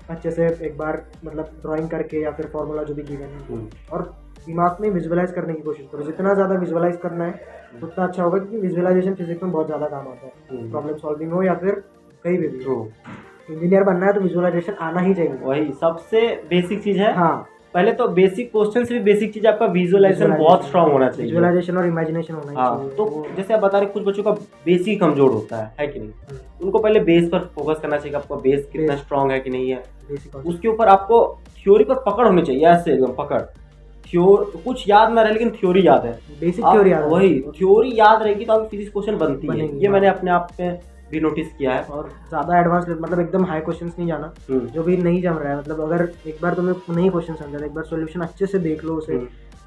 अच्छे से एक बार मतलब ड्राइंग करके या फिर फॉर्मूला जो भी गिवन है, और दिमाग में विजुअलाइज करने की कोशिश करो। जितना ज़्यादा विजुअलाइज करना है उतना अच्छा होगा, क्योंकि विजुअलाइजेशन फिजिक्स में बहुत ज़्यादा काम आता है, प्रॉब्लम सॉल्विंग हो या फिर कहीं भी इंजीनियर बनना है तो विजुअलाइजेशन आना ही चाहिए। वही सबसे बेसिक चीज़ है। हाँ, पहले तो बेसिक क्वेश्चन से भी बेसिक चीज़ आपका विजुअलाइजेशन बहुत स्ट्रांग होना चाहिए, विजुअलाइजेशन और इमेजिनेशन होना चाहिए। तो जैसे आप बता रहे कुछ बच्चों का बेसिक कमजोर होता है कि नहीं, उनको पहले बेस पर फोकस करना चाहिए, आपका बेस कितना स्ट्रांग है कि नहीं है। उसके ऊपर आपको थ्योरी पर पकड़ होनी चाहिए, ऐसे एकदम पकड़। कुछ याद ना रहे लेकिन थ्योरी याद है, बेसिक थ्योरी याद है। वही थ्योरी याद रहेगी तो आपकी फिजिक्स क्वेश्चन बनती है। ये मैंने अपने आप में भी नोटिस किया है। और ज़्यादा एडवांस मतलब एकदम हाई क्वेश्चंस नहीं जाना, जो भी नहीं जम रहा है। मतलब अगर एक बार तुम्हें नहीं क्वेश्चन समझा, एक बार सॉल्यूशन अच्छे से देख लो, उसे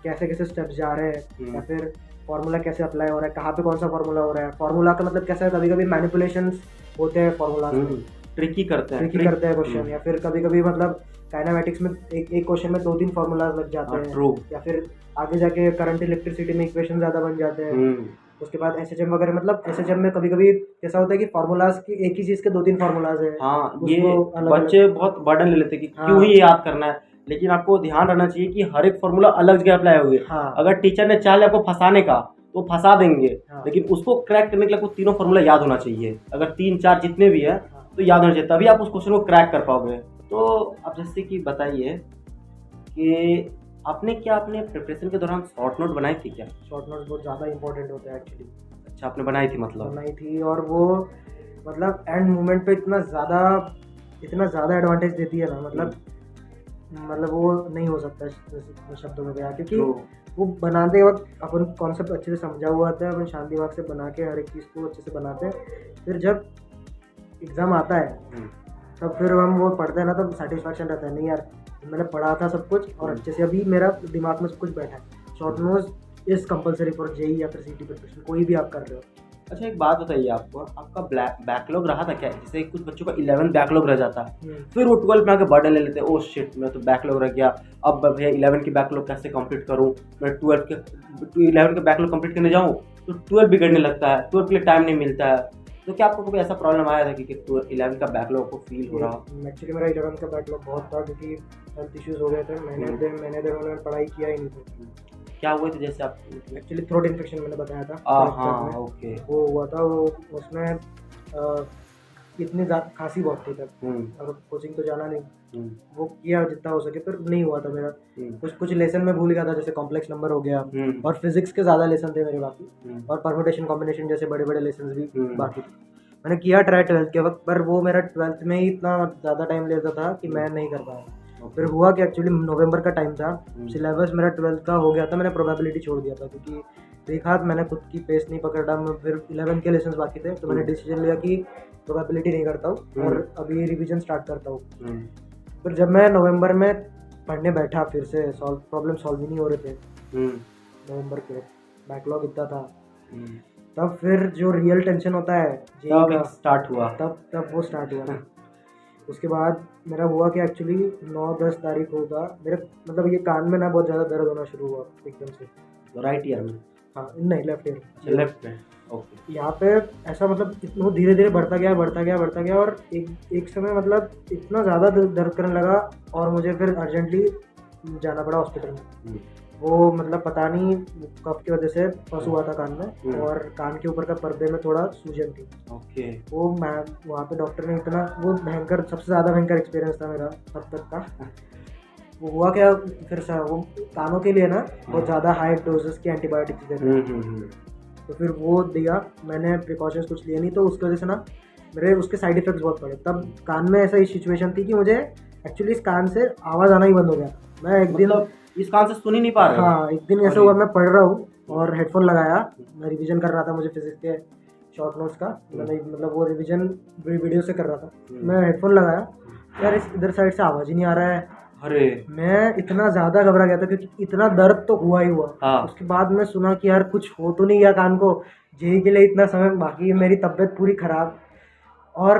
कैसे कैसे स्टेप्स जा रहे हैं, या फिर फार्मूला कैसे अप्लाई हो रहा है, कहाँ पे कौन सा फार्मूला हो रहा है। फार्मूला का मतलब कैसा है, कभी कभी मैनिपुलेशंस होते हैं फार्मूला में, ट्रिकी करते हैं क्वेश्चन, या फिर कभी कभी मतलब काइनेमेटिक्स में एक क्वेश्चन में 2-3 फार्मूलाज लग जाते हैं, या फिर आगे जाके करंट इलेक्ट्रिसिटी में इक्वेशन ज़्यादा बन जाते हैं। उसके बाद एसएचएम वगैरह, मतलब एसएचएम में कभी कभी ऐसा होता है कि फार्मूलाज की एक ही चीज़ के 2-3 फार्मूलाज है। ये बच्चे बहुत बर्डन ले लेते हैं कि क्यों ही याद करना है, लेकिन आपको ध्यान रखना चाहिए कि हर एक फार्मूला अलग जगह अप्लाई हुए। अगर टीचर ने चाह लिया आपको फंसाने का तो फंसा देंगे, लेकिन उसको क्रैक करने के लिए आपको तीनों फार्मूला याद होना चाहिए। अगर 3-4 जितने भी है तो याद होना चाहिए, तभी आप उस क्वेश्चन को क्रैक कर पाओगे। तो आप जैसे कि बताइए कि आपने अपने प्रिपरेशन के दौरान शॉर्ट नोट बनाई थी क्या? शॉर्ट नोट्स बहुत ज़्यादा इंपॉर्टेंट होते हैं एक्चुअली। अच्छा, आपने बनाई थी? मतलब बनाई थी, और वो मतलब एंड मोमेंट पे इतना ज़्यादा एडवांटेज देती है ना, मतलब वो नहीं हो सकता शब्दों में बयां, क्योंकि वो बनाते वक्त अपन कॉन्सेप्ट अच्छे से समझा हुआ आता है, अपन शांति दिमाग से बना के हर एक चीज़ को अच्छे से बनाते हैं। फिर जब एग्ज़ाम आता है तब फिर हम वो पढ़ते हैं ना, तब सेटिस्फैक्शन रहता है, नहीं यार मैंने पढ़ा था सब कुछ और अच्छे से अभी मेरा दिमाग में सब कुछ बैठा है। Short notes is compulsory for JE या फिर सीटी प्रिपरेशन, कोई भी आप कर रहे हो। अच्छा, एक बात बताइए, आपका बैकलॉग रहा था क्या? जैसे कुछ बच्चों का 11 बैकलॉग रह जाता है, फिर वो 12 में आके बर्डन ले लेते हैं, ओह शिट मैं तो बैकलॉग रह गया, अब भैया 11 की बैकलॉग कैसे कंप्लीट करूँ, मैं 11 के बैकलॉग कंप्लीट करने जाऊँ तो 12 बिगड़ने लगता है, 12 के लिए टाइम नहीं मिलता है। तो क्या आपको कभी ऐसा प्रॉब्लम आया था कि 11 का बैकलॉग को फील हो रहा? एक्चुअली मेरा 11 का बैकलॉग बहुत था, क्योंकि हेल्थ इश्यूज़ हो गए थे। मैंने देर पढ़ाई किया ही नहीं था। क्या हुए थे? जैसे आप एक्चुअली थ्रोट इन्फेक्शन मैंने बताया था। हाँ, ओके। वो हुआ था, वो उसमें इतनी खांसी बहुत थी तब, और कोचिंग तो जाना नहीं, वो किया जितना हो सके, पर नहीं हुआ था मेरा। कुछ लेसन में भूल गया था, जैसे कॉम्प्लेक्स नंबर हो गया, और फिजिक्स के ज़्यादा लेसन थे मेरे बाकी, और परम्यूटेशन कॉम्बिनेशन जैसे बड़े बड़े लेसन भी बाकी थे। मैंने किया ट्राई 12th के वक्त, पर वो मेरा 12th में ही इतना ज़्यादा टाइम लेता था कि मैं नहीं कर पाया। फिर हुआ कि एक्चुअली नवंबर का टाइम था, सिलेबस मेरा 12th का हो गया था, मैंने प्रोबेबिलिटी छोड़ दिया था क्योंकि देखा मैंने खुद की पेस नहीं पकड़ा। मैं फिर 11 के लेसन्स बाकी थे, तो मैंने डिसीजन लिया कि प्रोबेबिलिटी नहीं करता हूँ और अभी रिवीजन स्टार्ट करता हूँ। फिर जब मैं नवंबर में पढ़ने बैठा फिर से प्रॉब्लम सॉल्व ही नहीं हो रहे थे नवंबर के, बैकलॉग इतना था। तब फिर जो रियल टेंशन होता है तब स्टार्ट हुआ, तब वो स्टार्ट हुआ। उसके बाद मेरा हुआ कि एक्चुअली 9-10 तारीख होगा मेरे, मतलब ये कान में ना बहुत ज़्यादा दर्द होना शुरू हुआ एकदम से। राइट ईयर में? हाँ नहीं, लेफ्ट ईयर। लेफ्ट में, ओके। यहाँ पे ऐसा मतलब इतना धीरे धीरे बढ़ता गया और एक समय मतलब इतना ज़्यादा दर्द करने लगा और मुझे फिर अर्जेंटली जाना पड़ा हॉस्पिटल में। वो मतलब पता नहीं कफ की वजह से फंस हुआ था कान में और कान के ऊपर का पर्दे में थोड़ा सूजन थी। ओके। वो मैं वहाँ पे डॉक्टर ने इतना, वो भयंकर, सबसे ज़्यादा भयंकर एक्सपीरियंस था मेरा अब तक का। वो हुआ क्या, फिर वो कानों के लिए ना बहुत ज़्यादा हाई डोजेस की एंटीबायोटिक्स देते, तो फिर वो दिया मैंने, प्रिकॉशंस कुछ लिए नहीं, तो उसकी वजह से ना मेरे उसके साइड इफेक्ट्स बहुत पड़े। तब कान में ऐसा सिचुएशन थी कि मुझे एक्चुअली इस कान से आवाज़ आना ही बंद हो गया। मैं एक दिन इस कान से सुन ही नहीं पा रहा। हाँ, एक दिन ऐसा हुआ, मैं पढ़ रहा हूँ और हेडफोन लगाया, मैं रिवीजन कर रहा था, मुझे फिजिक्स के शॉर्ट नोट्स का, मैंने मतलब वो रिवीजन वीडियो से कर रहा था। मैं हेडफोन लगाया, यार इस इधर साइड से आवाज़ ही नहीं आ रहा है। अरे मैं इतना ज़्यादा घबरा गया था क्योंकि इतना दर्द तो हुआ ही हुआ। हाँ। उसके बाद मैं सुना कि यार कुछ हो तो नहीं गया कान को, जेई के लिए इतना समय बाकी है, मेरी तबीयत पूरी ख़राब और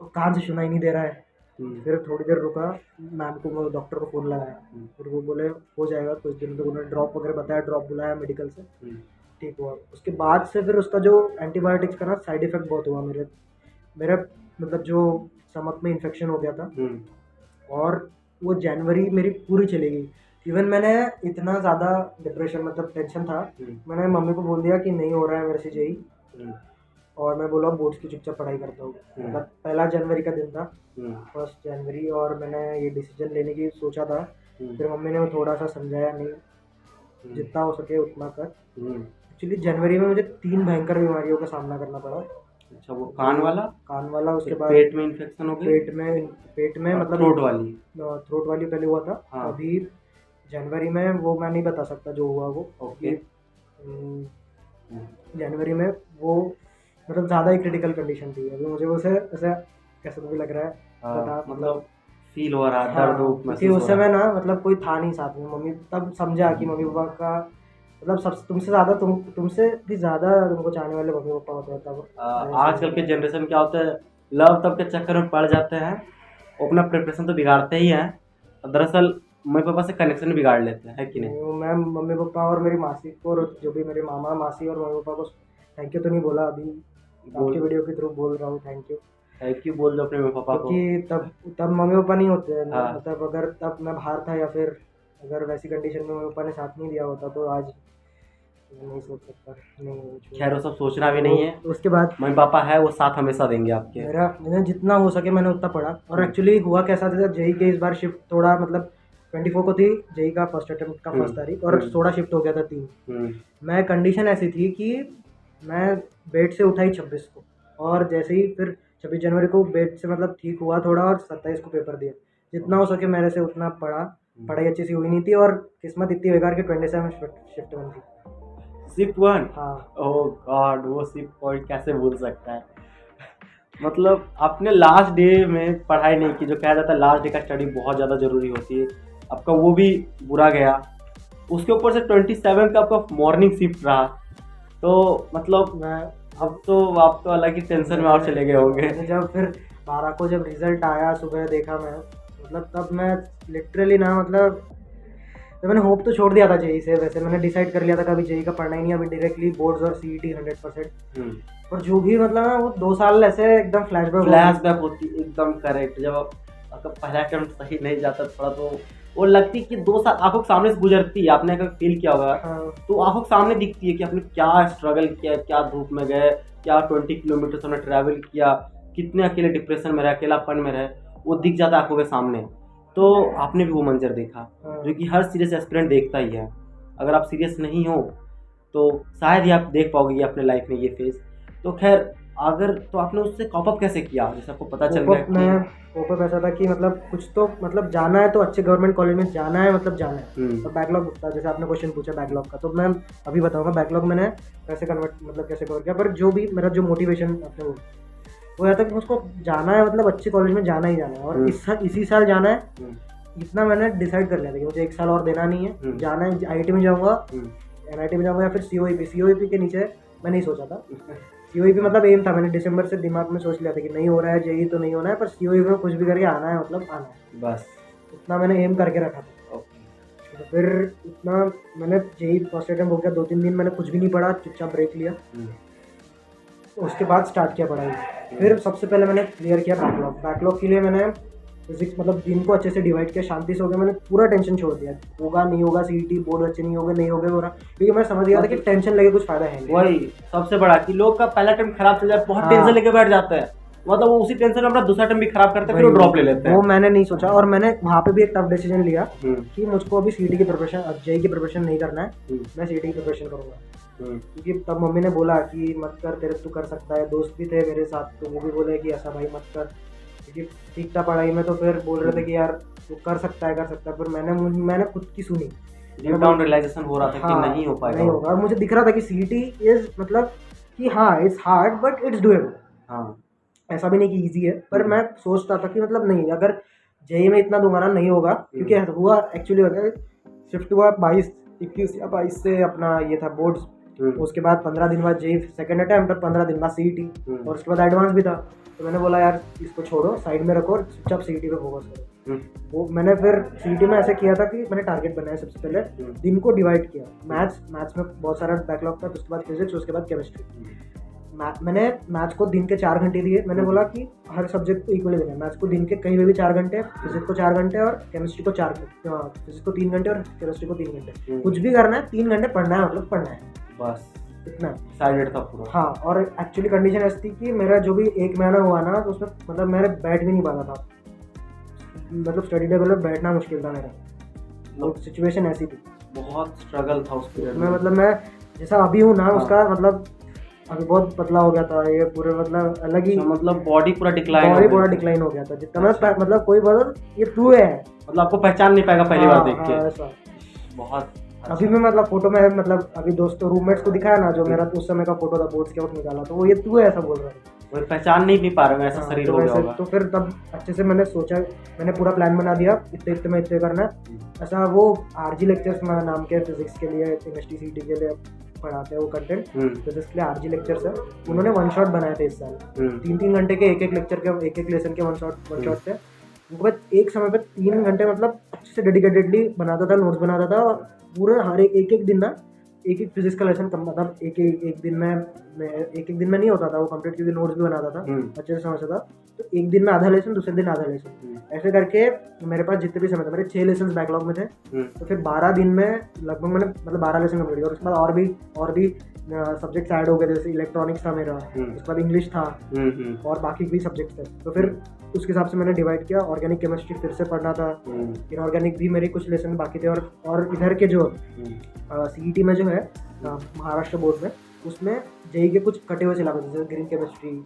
कान से सुना ही नहीं दे रहा है। फिर थोड़ी देर रुका, मैम को, डॉक्टर को फ़ोन लगाया, फिर वो बोले हो जाएगा कुछ दिन, तो उन्होंने ड्रॉप वगैरह बताया, ड्रॉप बुलाया मेडिकल से, ठीक हुआ। उसके बाद से फिर उसका जो एंटीबायोटिक्स का ना साइड इफ़ेक्ट बहुत हुआ मेरे मतलब जो स्टमक में इन्फेक्शन हो गया था और वो जनवरी मेरी पूरी चली गई। इवन मैंने इतना ज़्यादा डिप्रेशन, मतलब टेंशन था, मैंने मम्मी को बोल दिया कि नहीं हो रहा है मेरे से जेई, और मैं बोला बोर्ड्स की चुपचाप पढ़ाई करता हूँ। मतलब 1 जनवरी का दिन था, 1 जनवरी, और मैंने ये डिसीजन लेने की सोचा था। फिर मम्मी ने थोड़ा सा समझाया, नहीं जितना हो सके उतना कर। एक्चुअली जनवरी में मुझे 3 भयंकर बीमारियों का सामना करना पड़ा। अच्छा, वो कान वाला, उसके बाद पेट में इन्फेक्शन हो गया, पेट में मतलब थ्रोट वाली पहले हुआ था। हाँ। अभी जनवरी में वो मैं नहीं बता सकता जो हुआ वो। ओके। जनवरी में वो मतलब ज़्यादा ही क्रिटिकल कंडीशन थी। अभी मुझे उसे ऐसा कैसा तो भी लग रहा है, बता मतलब फील हो रहा है, हाँ, दर्द क्योंकि उस समय ना मतलब कोई था नहीं साथ में। मम्मी तब समझा कि मम्मी पापा का मतलब सब तुमसे ज़्यादा, तुमसे भी ज़्यादा तुमको चाहने वाले मम्मी पापा होते हैं तब। आजकल के जनरेशन क्या होता है, लव तब के चक्कर में पड़ जाते हैं, वो अपना प्रिपरेशन तो बिगाड़ते ही हैं, दरअसल मम्मी पापा से कनेक्शन बिगाड़ लेते हैं, है कि नहीं? मैं मम्मी पापा और मेरी मासी को, और जो भी मेरे मामा मासी और मम्मी पापा को थैंक यू तो नहीं बोला, अभी आपके वीडियो के थ्रू बोल रहा हूँ, थैंक यू बोल दो अपने मम्मी पापा को, क्योंकि तब मम्मी पापा नहीं होते। मतलब अगर तब मैं बाहर था या फिर अगर वैसी कंडीशन में मम्मी पापा ने साथ नहीं दिया होता तो आज नहीं सोच सकता। नहीं, खैर वो सब सोचना भी नहीं है। उसके बाद मम्मी पापा है, वो साथ हमेशा देंगे आपके। मैंने जितना हो सके मैंने उतना पढ़ा। और एक्चुअली हुआ कैसा था, जेई के इस बार शिफ्ट थोड़ा, मतलब 24 को थी जेई का फर्स्ट अटेम्प्ट का 1 तारीख, और थोड़ा शिफ्ट हो गया था 3। मैं कंडीशन ऐसी थी कि मैं बेड से उठाई 26 को, और जैसे ही फिर 26 जनवरी को बेड से मतलब ठीक हुआ थोड़ा, और 27 को पेपर दिया। जितना हो सके मेरे से उतना पढ़ा। पढ़ाई अच्छी सी हुई नहीं थी, और किस्मत इतनी बेकार कि 27 शिफ्ट 1 थी। शिफ्ट 1? हाँ। ओह गॉड, वो शिफ्ट पॉइंट कैसे भूल सकता है। मतलब आपने लास्ट डे में पढ़ाई नहीं की, जो कहा जाता है लास्ट डे का स्टडी बहुत ज़्यादा ज़रूरी होती है, आपका वो भी बुरा गया। उसके ऊपर से 27 का आपका मॉर्निंग शिफ्ट रहा, तो मतलब अब तो आप तो अलग ही टेंशन में और चले गए होंगे। जब फिर 12 को जब रिजल्ट आया, सुबह देखा मैं, मतलब तब मैं लिटरली ना, मतलब तो मैंने होप तो छोड़ दिया था जेई से। वैसे मैंने डिसाइड कर लिया था कभी जेई का पढ़ना ही नहीं, अभी डायरेक्टली बोर्ड्स और सीईटी 100%। और जो भी मतलब ना वो 2 साल ऐसे एकदम फ्लैशबैक होती, एकदम करेक्ट। जब आपका पहला अटेम्प्ट सही नहीं जाता थोड़ा, तो वो लगती कि 2 साल आंखों के सामने से गुजरती है। आपने अगर फील किया होगा, तो आंखों के सामने दिखती है कि आपने क्या स्ट्रगल किया, क्या धूप में गए, क्या 20 किलोमीटर हमने ट्रैवल किया, कितने अकेले डिप्रेशन में रहे, अकेलापन में रहे, वो दिख जाता है आंखों के सामने। तो आपने भी वो मंजर देखा, जो कि हर सीरियस एस्पिरेंट देखता ही है। अगर आप सीरियस नहीं हो तो शायद ही आप देख पाओगे अपने लाइफ में ये फेज। तो खैर अगर तो आपने उससे कॉप अप कैसे किया, जैसे आपको पता चल गया मैं कि ओपन ऐसा था कि मतलब कुछ तो मतलब जाना है तो अच्छे गवर्नमेंट कॉलेज में जाना है, मतलब जाना है। हम्म, और बैकलॉग था, जैसे आपने क्वेश्चन पूछा बैकलॉग का, तो मैं अभी बताऊंगा बैकलॉग मैंने कैसे कन्वर्ट मतलब कैसे कवर किया। पर जो भी मेरा जो मोटिवेशन अपने वो यह था कि मुझको जाना है, मतलब अच्छे कॉलेज में जाना ही जाना है, और इसी साल जाना है। हम्म, इतना मैंने डिसाइड कर लिया था कि मुझे 1 साल और देना नहीं है, जाना है। आईआईटी में जाऊँगा, एनआईटी में जाऊँगा, या फिर सीओईपी के नीचे मैं नहीं सोचा था। सीओईपी मतलब एम था, मैंने दिसंबर से दिमाग में सोच लिया था कि नहीं हो रहा है, जेई तो नहीं होना है, पर सीओईपी में कुछ भी करके आना है, मतलब आना है। बस उतना मैंने एम करके रखा था। ओके। तो फिर उतना मैंने जेई फर्स्ट अटेम्प्ट हो गया, 2-3 दिन मैंने कुछ भी नहीं पढ़ा, चुपचाप ब्रेक लिया। तो उसके बाद स्टार्ट किया पढ़ाई। फिर सबसे पहले मैंने क्लियर किया बैकलॉग। बैकलॉग के लिए मैंने फिजिक्स मतलब दिन को अच्छे से डिवाइड किया, शांति से हो गया। मैंने पूरा टेंशन छोड़ दिया, होगा नहीं होगा, सीईटी बोर्ड अच्छे नहीं होंगे, नहीं हो गए हो रहा, क्योंकि मैं समझ गया था कि टेंशन लेके कुछ फायदा है नहीं। वही सबसे बड़ा कि लोग का पहला टाइम खराब चल जाए, बहुत हाँ। टेंशन लेके बैठ जाता है, मतलब वो उसी टेंशन में अपना दूसरा टाइम भी खराब करते हैं, फिर वो ड्रॉप ले लेते हैं। वो मैंने नहीं सोचा, और मैंने वहाँ पे भी एक टफ डिसीजन लिया हम्म, कि मुझको अभी सीईटी की प्रिपरेशन, जेई की प्रिपरेशन नहीं करना है, मैं सीईटी की प्रिपरेशन करूँगा। क्योंकि तब मम्मी ने बोला कि मत कर, तेरे तू कर सकता है। दोस्त भी थे मेरे साथ, तो वो भी बोले कि ऐसा भाई मत कर, क्योंकि ठीक था पढ़ाई में, तो फिर बोल रहे थे कि यार तू कर सकता है, कर सकता है। पर मैंने खुद की सुनी, डीप डाउन रियलाइजेशन हो रहा था कि नहीं हो पाएगा, नहीं होगा। और मुझे दिख रहा था कि सीईटी इज मतलब कि हाँ it's hard but it's doable. हाँ, ऐसा भी नहीं कि इजी है, पर मैं सोचता था कि मतलब नहीं, अगर जेई में इतना दूंगा ना नहीं होगा, क्योंकि हुआ एक्चुअली होगा शिफ्ट हुआ 22-21 या 22 से अपना ये था बोर्ड्स। उसके बाद 15 दिन बाद जेई सेकंड अटेम्प्ट, और 15 दिन बाद सीईटी, और उसके बाद एडवांस भी था। तो मैंने बोला यार इसको छोड़ो, साइड में रखो और चुपचाप सीईटी पे फोकस करो। वो मैंने फिर सीईटी में ऐसे किया था कि मैंने टारगेट बनाया सबसे पहले, दिन को डिवाइड किया। मैथ्स में बहुत सारा बैकलॉग था, उसके बाद फिजिक्स, उसके बाद केमिस्ट्री। मैंने मैथ्स को दिन के 4 घंटे दिए। मैंने बोला कि हर सब्जेक्ट को इक्वली देना है। मैथ्स को दिन के कहीं भी 4 घंटे, फिजिक्स को 4 घंटे, और केमिस्ट्री को 4 फिजिक्स को 3 घंटे, और केमिस्ट्री को 3 घंटे। कुछ भी करना है 3 घंटे पढ़ना है, मतलब पढ़ना है, बस इतना साइडेड था पूरा। हाँ। और एक्चुअली कंडीशन ऐसी थी कि मेरा जो भी 1 महीना हुआ ना, तो उसमें मतलब मेरे बैठ भी नहीं पाता था, मतलब स्टडी टेबल में बैठना मुश्किल था मेरा। वो सिचुएशन ऐसी थी, बहुत स्ट्रगल था उस पीरियड मैं में। मतलब मैं जैसा अभी हूँ ना, उसका मतलब अभी बहुत पतला हो गया था ये पूरे, मतलब अलग ही, मतलब बॉडी पूरा डिक्लाइन हो गया था जितना मैं मतलब कोई मतलब ये ट्रू है, मतलब आपको पहचान नहीं पाएगा पहली बार देख के। ऐसा बहुत अभी भी मतलब फोटो में, मतलब अभी दोस्तों रूममेट्स को दिखाया ना, जो मेरा उस समय का फोटो था बोर्ड्स के वक्त निकाला, तो वो ये तू है ऐसा बोल रहा है। वो पहचान नहीं पा रहे, ऐसा शरीर तो हो गया होगा। तो फिर तब अच्छे से मैंने सोचा, मैंने पूरा प्लान बना दिया, इतने इतने में इतने करना है। ऐसा वो आरजी लेक्चर्स नाम के फिजिक्स के लिए, केमिस्ट्री सीईटी के लिए पढ़ाते हैं वो कंटेंट, फिजिक्स के लिए आरजी लेक्चर्स है। उन्होंने 1 शॉट बनाए थे इस साल, 3-3 घंटे के, एक लेक्चर के, एक लेसन के 1 शॉट थे। उनको बाद एक समय पे 3 घंटे मतलब अच्छे से डेडिकेटेडली बनाता था, नोट्स बनाता था, और पूरे हर एक दिन ना एक फिजिक्स का लेसन मतलब एक दिन में नहीं होता था वो कंप्लीट, क्योंकि नोट्स भी बनाता था, अच्छे से समझता था। तो एक दिन में आधा लेसन, दूसरे दिन आधा लेसन, ऐसे करके मेरे पास जितने भी समय था, मेरे 6 लेसन बैकलॉग में थे। तो फिर 12 दिन में लगभग मैंने मतलब 12 लेसन कंप्लीट किया। और उसके बाद और भी सब्जेक्ट्स ऐड हो गए, जैसे इलेक्ट्रॉनिक्स था मेरा, उसके बाद इंग्लिश था, और बाकी भी सब्जेक्ट्स थे। तो फिर उसके हिसाब से मैंने डिवाइड किया। ऑर्गेनिक केमिस्ट्री फिर से पढ़ना था, इनऑर्गेनिक भी मेरे कुछ लेसन बाकी थे, और इधर के जो सीईटी में जो है महाराष्ट्र बोर्ड में, उसमें जेई के कुछ कटे हुए सिलेबस, जैसे ग्रीन केमिस्ट्री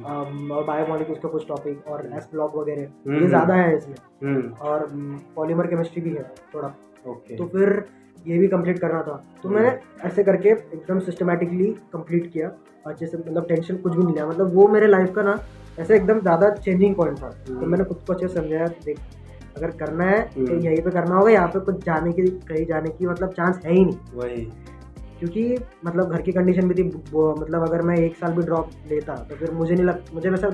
और बायोमॉलिक्यूल्स का कुछ टॉपिक, और एस ब्लॉक वगैरह ये ज़्यादा है इसमें, और पॉलीमर केमिस्ट्री भी है थोड़ा। तो फिर ये भी कंप्लीट करना था। तो मैंने ऐसे करके एकदम सिस्टमेटिकली कंप्लीट किया अच्छे से, मतलब टेंशन कुछ भी नहीं लिया। मतलब वो मेरे लाइफ का ना ऐसे एकदम ज़्यादा चेंजिंग पॉइंट था। तो मैंने खुद को अच्छे से समझाया, देख अगर करना है तो यहीं पे करना होगा, यहाँ पे कुछ कहीं जाने की मतलब चांस है ही नहीं। वही क्योंकि मतलब घर की कंडीशन भी थी, मतलब अगर मैं 1 साल भी ड्रॉप लेता तो फिर मुझे वैसा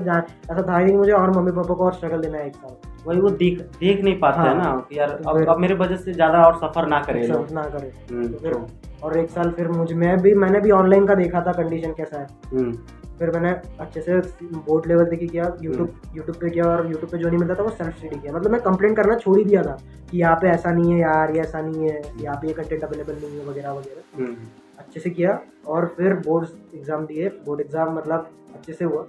ऐसा था ही नहीं मुझे और मम्मी पापा को और स्ट्रगल देना है 1 साल। वही वो देख नहीं पाते हैं ना कि यार अब मेरे वजह से ज़्यादा और सफ़र ना करे ना करे। तो फिर और 1 साल फिर मैंने भी ऑनलाइन का देखा था कंडीशन कैसा है। फिर मैंने अच्छे से बोर्ड लेवल तक किया, यूट्यूब पे किया, और यूट्यूब पे जो नहीं मिलता था वो सेल्फ स्टडी किया। मतलब मैं कंप्लेंट करना छोड़ ही दिया था कि यहाँ पे ऐसा नहीं है यार, ये ऐसा नहीं है, यहाँ पे ये कंटेंट अवेलेबल नहीं है वगैरह वगैरह। अच्छे से किया, और फिर बोर्ड एग्ज़ाम दिए। बोर्ड एग्ज़ाम मतलब अच्छे से हुआ।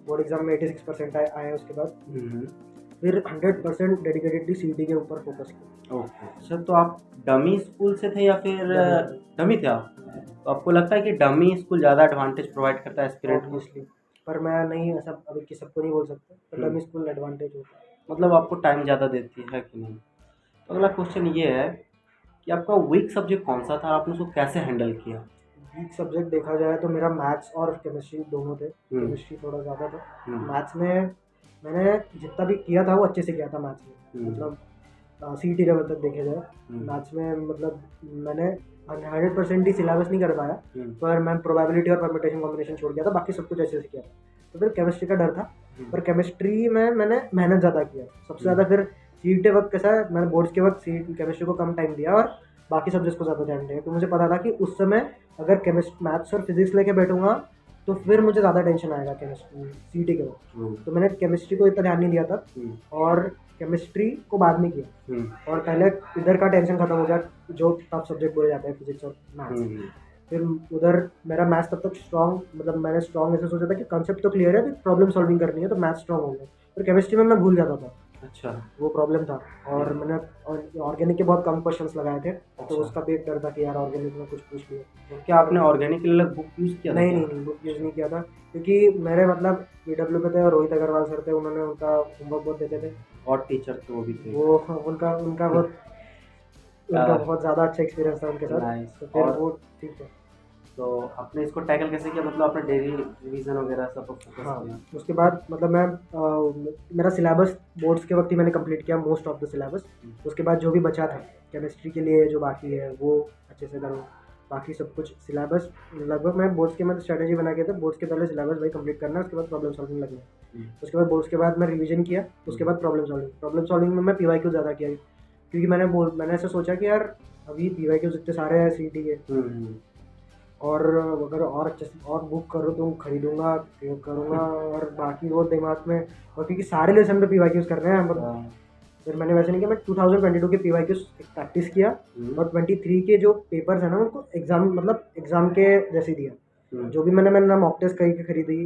बोर्ड एग्ज़ाम में 86% आए। उसके बाद फिर 100% डेडिकेटेडली सीईटी के ऊपर फोकस किया। ओके, अच्छा तो आप डमी स्कूल से थे या फिर डमी थे आप? तो आपको लगता है कि डमी स्कूल ज़्यादा एडवांटेज प्रोवाइड करता है एस्पिरेंट को? ऑब्वियसली पर मैं नहीं ऐसा अभी कि सबको नहीं बोल सकता, पर हम्म। डमी स्कूल एडवांटेज होता है। मतलब आपको टाइम ज़्यादा देती है कि नहीं? तो अगला क्वेश्चन ये है कि आपका वीक सब्जेक्ट कौन सा था, आपने उसको कैसे हैंडल किया? वीक सब्जेक्ट देखा जाए तो मेरा मैथ्स और केमिस्ट्री दोनों थे। हम्म। केमिस्ट्री थोड़ा ज़्यादा था। हम्म। मैथ्स में मैंने जितना भी किया था वो अच्छे से किया था मैथ्स में, मतलब CET लेवल तक देखे जाए। मैथ्स में मतलब मैंने 100% ही सिलेबस नहीं कर पाया, पर मैं प्रोबेबिलिटी और परम्यूटेशन कॉम्बिनेशन छोड़ गया था, बाकी सब कुछ अच्छे से किया था। तो फिर केमिस्ट्री का डर था, पर केमिस्ट्री में मैंने मेहनत ज़्यादा किया सबसे ज़्यादा। फिर CET वक्त कैसा है, मैंने बोर्ड्स के वक्त केमिस्ट्री को कम टाइम दिया और बाकी सब्जेक्ट्स को ज़्यादा ध्यान दिया, तो मुझे पता था कि उस समय अगर मैथ्स और फिजिक्स लेके बैठूंगा तो फिर मुझे ज़्यादा टेंशन आएगा केमिस्ट्री CET के वक्त। तो मैंने केमिस्ट्री को इतना ध्यान नहीं दिया था और केमिस्ट्री को बाद में किया, और पहले इधर का टेंशन खत्म हो गया जो टफ सब्जेक्ट बोले जाते हैं, फिजिक्स और मैथ्स। फिर उधर मेरा मैथ्स तब तक स्ट्रॉन्ग, मतलब मैंने स्ट्रॉन्ग ऐसे सोचा था कि कॉन्सेप्ट तो क्लियर है, कि प्रॉब्लम सॉल्विंग करनी है, तो मैथ्स स्ट्रॉन्ग हो गया। फिर केमिस्ट्री में मैं भूल जाता था। अच्छा। वो प्रॉब्लम था। और मैंने ऑर्गेनिक के बहुत कम क्वेश्चंस लगाए थे, तो अच्छा। उसका भी एक डर था कि यार ऑर्गेनिक में कुछ पूछ लिया। तो क्या आपने ऑर्गेनिक के लिए अलग बुक यूज़ किया था नहीं क्या? नहीं बुक यूज़ नहीं किया था, क्योंकि मेरे मतलब PW पे थे और रोहित अग्रवाल सर थे, उन्होंने उनका होमवर्क बहुत देते थे। और टीचर तो वो भी थे। वो उनका उनका बहुत ज़्यादा अच्छा एक्सपीरियंस था उनके साथ, नाइस। तो फिर और वो ठीक है। तो आपने इसको टैकल कैसे किया, मतलब आपने डेली रिवीजन वगैरह सब पर फोकस हाँ, किया? उसके बाद मतलब मेरा सिलेबस बोर्ड्स के वक्त ही मैंने कंप्लीट किया, मोस्ट ऑफ द सिलेबस। उसके बाद जो भी बचा था केमिस्ट्री के लिए जो बाकी है वो अच्छे से करूँ, बाकी सब कुछ सिलेबस लगभग मैं बोर्ड्स के, मैं स्ट्रैटेजी बना के था बोर्ड्स के पहले सिलेबस भाई कंप्लीट करना, उसके बाद प्रॉब्लम सॉल्विंग लगना है। उसके बाद बोर्ड्स के बाद मैं रिवीजन किया, उसके बाद प्रॉब्लम सॉल्विंग में मैं PYQ ज़्यादा किया, क्योंकि मैंने ऐसा सोचा कि यार अभी PYQ इतने सारे हैं CET के, और अगर और अच्छे से और बुक करो तो खरीदूंगा करूँगा, और बाकी वो दिमाग में, और क्योंकि सारे लेसन पे PYQs कर रहे हैं। फिर मैंने वैसे नहीं किया, मैं 2022 के PYQs प्रैक्टिस किया, और 23 के जो पेपर्स हैं ना उनको एग्जाम के जैसे दिया। जो भी मैंने ना मॉक टेस्ट कहीं की खरीदी,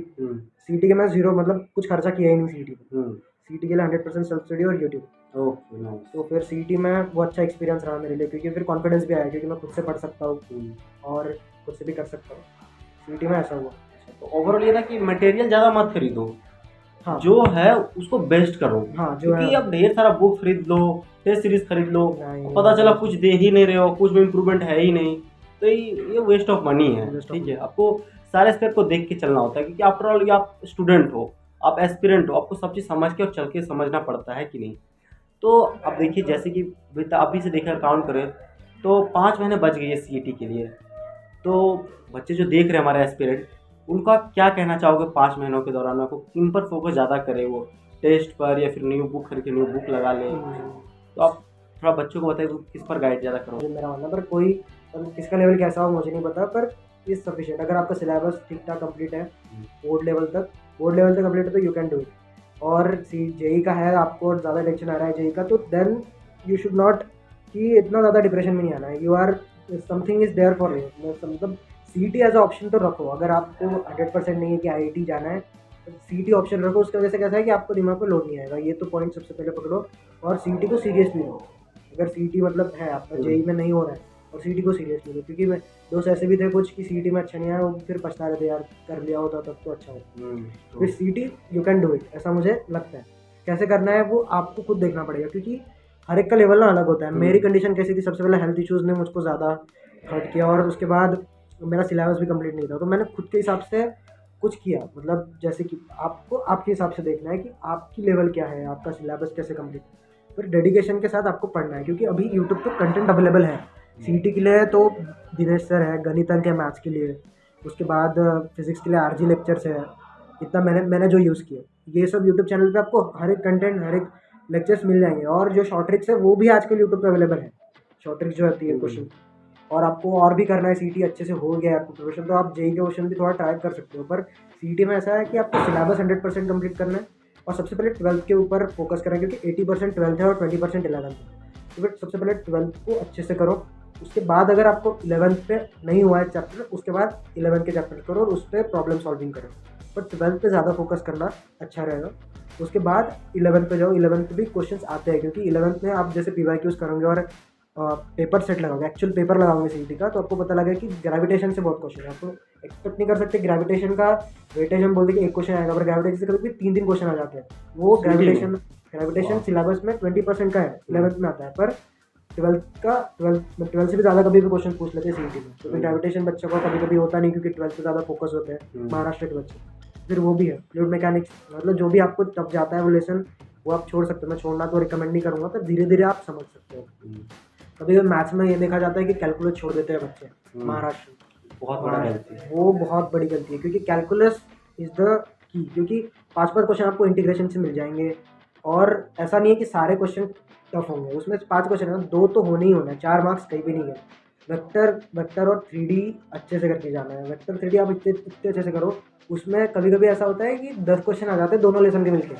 CET के मैं जीरो, मतलब कुछ खर्चा किया ही नहीं CET पे। CET के लिए 100% सेल्फ स्टडी और यूट्यूब। तो फिर CET में वो अच्छा एक्सपीरियंस रहा मेरे लिए, क्योंकि फिर कॉन्फिडेंस भी आया, क्योंकि मैं खुद से पढ़ सकता हूँ और खुद से भी कर सकता हूँ। CET में ऐसा हुआ। तो ओवरऑल ये था कि मटेरियल ज़्यादा मत खरीदो, हाँ, जो है उसको बेस्ट करो। हाँ, जो क्योंकि है अब ढेर सारा बुक खरीद लो, टेस्ट सीरीज खरीद लो, नहीं, पता चला कुछ दे ही नहीं रहे हो, कुछ भी इम्प्रूवमेंट है ही नहीं, तो ये वेस्ट ऑफ मनी है। Waste of ठीक है, money। आपको सारे स्टेप को देख के चलना होता है, क्योंकि आफ्टर ऑल आप स्टूडेंट हो, आप एस्पिरेंट हो, आपको सब चीज़ समझ के और चल के समझना पड़ता है कि नहीं। तो अब देखिए, जैसे कि अभी से देखकर काउंट करें तो 5 महीने बच गए CET के लिए। तो बच्चे जो देख रहे हैं हमारे एस्पिरेंट, उनको आप क्या कहना चाहोगे 5 महीनों के दौरान? आपको किन पर फोकस ज़्यादा करें, वो टेस्ट पर या फिर न्यू बुक खरीद के न्यू बुक लगा लें? तो आप थोड़ा बच्चों को बताइए किस पर गाइड ज़्यादा करो? मुझे मेरा मानना, पर कोई किसका लेवल कैसा हो मुझे नहीं पता, पर इज सफिशिएंट। अगर आपका सिलेबस ठीक ठाक कंप्लीट है बोर्ड लेवल तक कंप्लीट है, तो यू कैन डू इट। और JEE का है, आपको ज़्यादा टेंशन आ रहा है JEE का, तो देन यू शुड नॉट कि इतना ज़्यादा डिप्रेशन में नहीं आना है। You are something is there for you, मतलब CET एज ऑप्शन तो रखो। अगर आपको 100% नहीं है कि IIT जाना है, तो CET ऑप्शन रखो। उसकी वजह से कैसा है कि आपको दिमाग में लोड नहीं आएगा, ये तो पॉइंट सबसे पहले पकड़ो। और CET को सीरियसली लो। अगर CET मतलब है आपका JEE में नहीं हो रहा है, और CET को सीरियसली लो, क्योंकि मैं दोस्त ऐसे भी थे कुछ कि CET में अच्छा नहीं आया, वो फिर पछता रहे थे यार, कर लिया होता तब तो अच्छा होता। फिर CET you can do it, ऐसा मुझे लगता है। कैसे करना है वो आपको खुद देखना पड़ेगा, क्योंकि हर एक का लेवल ना अलग होता है। मेरी कंडीशन कैसी थी, सबसे पहले हेल्थ इश्यूज़ ने मुझको ज़्यादा हर्ट किया, और उसके बाद मेरा सिलेबस भी कंप्लीट नहीं था, तो मैंने खुद के हिसाब से कुछ किया। मतलब जैसे कि आपको आपके हिसाब से देखना है कि आपकी लेवल क्या है, आपका सिलेबस कैसे कंप्लीट, फिर डेडिकेशन के साथ आपको पढ़ना है, क्योंकि अभी यूट्यूब पे कंटेंट अवेलेबल है। CET के लिए तो दिनेश सर है, गणित अंक है मैथ्स के लिए, उसके बाद फिजिक्स के लिए RG लेक्चर्स है। इतना मैंने जो यूज़ किया, ये सब यूट्यूब चैनल पे आपको हर एक कंटेंट, हर एक लेक्चर्स मिल जाएंगे। और जो शॉर्ट ट्रिक्स है वो भी आजकल यूट्यूब पे अवेलेबल है, शॉर्ट ट्रिक्स जो आती है क्वेश्चन। और आपको और भी करना है, CET अच्छे से हो गया आपको प्रिपरेशन, तो आप JEE के क्वेश्चन भी थोड़ा ट्राई कर सकते हो। पर CET में ऐसा है कि आपको सिलेबस 100% कंप्लीट करना है, और सबसे पहले 12th के ऊपर फोकस करें, क्योंकि 80% 12th है और 20% 11th है। तो फिर सबसे पहले 12th को अच्छे से करो। उसके बाद अगर आपको 11th पे नहीं हुआ है चैप्टर, उसके बाद 11th के चैप्टर करो और उस पर प्रॉब्लम सॉल्विंग करो। पर 12th पे ज़्यादा फोकस करना अच्छा रहेगा। उसके बाद 11th पे जाओ, 11th पे भी क्वेश्चंस आते हैं, क्योंकि 11th में आप जैसे PYQs करोगे और पेपर सेट लगाओगे, एक्चुअल पेपर लगाओगे CET का, तो आपको पता लगा कि ग्रेविटेशन से बहुत क्वेश्चन है। आपको एक्सपेक्ट नहीं कर सकते ग्रेविटेशन का वेटेज हम बोलते कि एक क्वेश्चन आएगा, पर ग्रेविटेशन से कभी 3 क्वेश्चन आ जाते हैं। वो ग्रेविटेशन सिलेबस में 20% का है, 11th में आता है, पर 12 से भी ज़्यादा कभी भी क्वेश्चन पूछ लेते हैं सीईटी में। तो फिर ग्रेविटेशन बच्चों का कभी कभी होता नहीं, क्योंकि 12th से ज़्यादा फोकस होते हैं महाराष्ट्र के बच्चे। फिर वो भी है फ्लूइड मैकेनिक्स, मतलब जो भी आपको तब जाता है वो लेसन, वो आप छोड़ सकते हो। मैं छोड़ना तो रिकमेंड नहीं करूँगा, पर धीरे धीरे आप समझ सकते हो। कभी कभी मैथ्स में ये देखा जाता है कि कैलकुलस छोड़ देते हैं बच्चे महाराष्ट्र में, बहुत बड़ा गलती है। वो बहुत बड़ी गलती है, क्योंकि कैलकुलस इज़ द की, क्योंकि 5 क्वेश्चन आपको इंटीग्रेशन से मिल जाएंगे, और ऐसा नहीं है कि सारे क्वेश्चन टफ होंगे, उसमें 5 क्वेश्चन है, 2 तो होने ही होना है, 4 मार्क्स कहीं भी नहीं है। वेक्टर और 3D अच्छे से करके जाना है। वेक्टर 3D आप इतने अच्छे से करो, उसमें कभी कभी ऐसा होता है कि 10 क्वेश्चन आ जाते हैं दोनों लेसन के मिलके,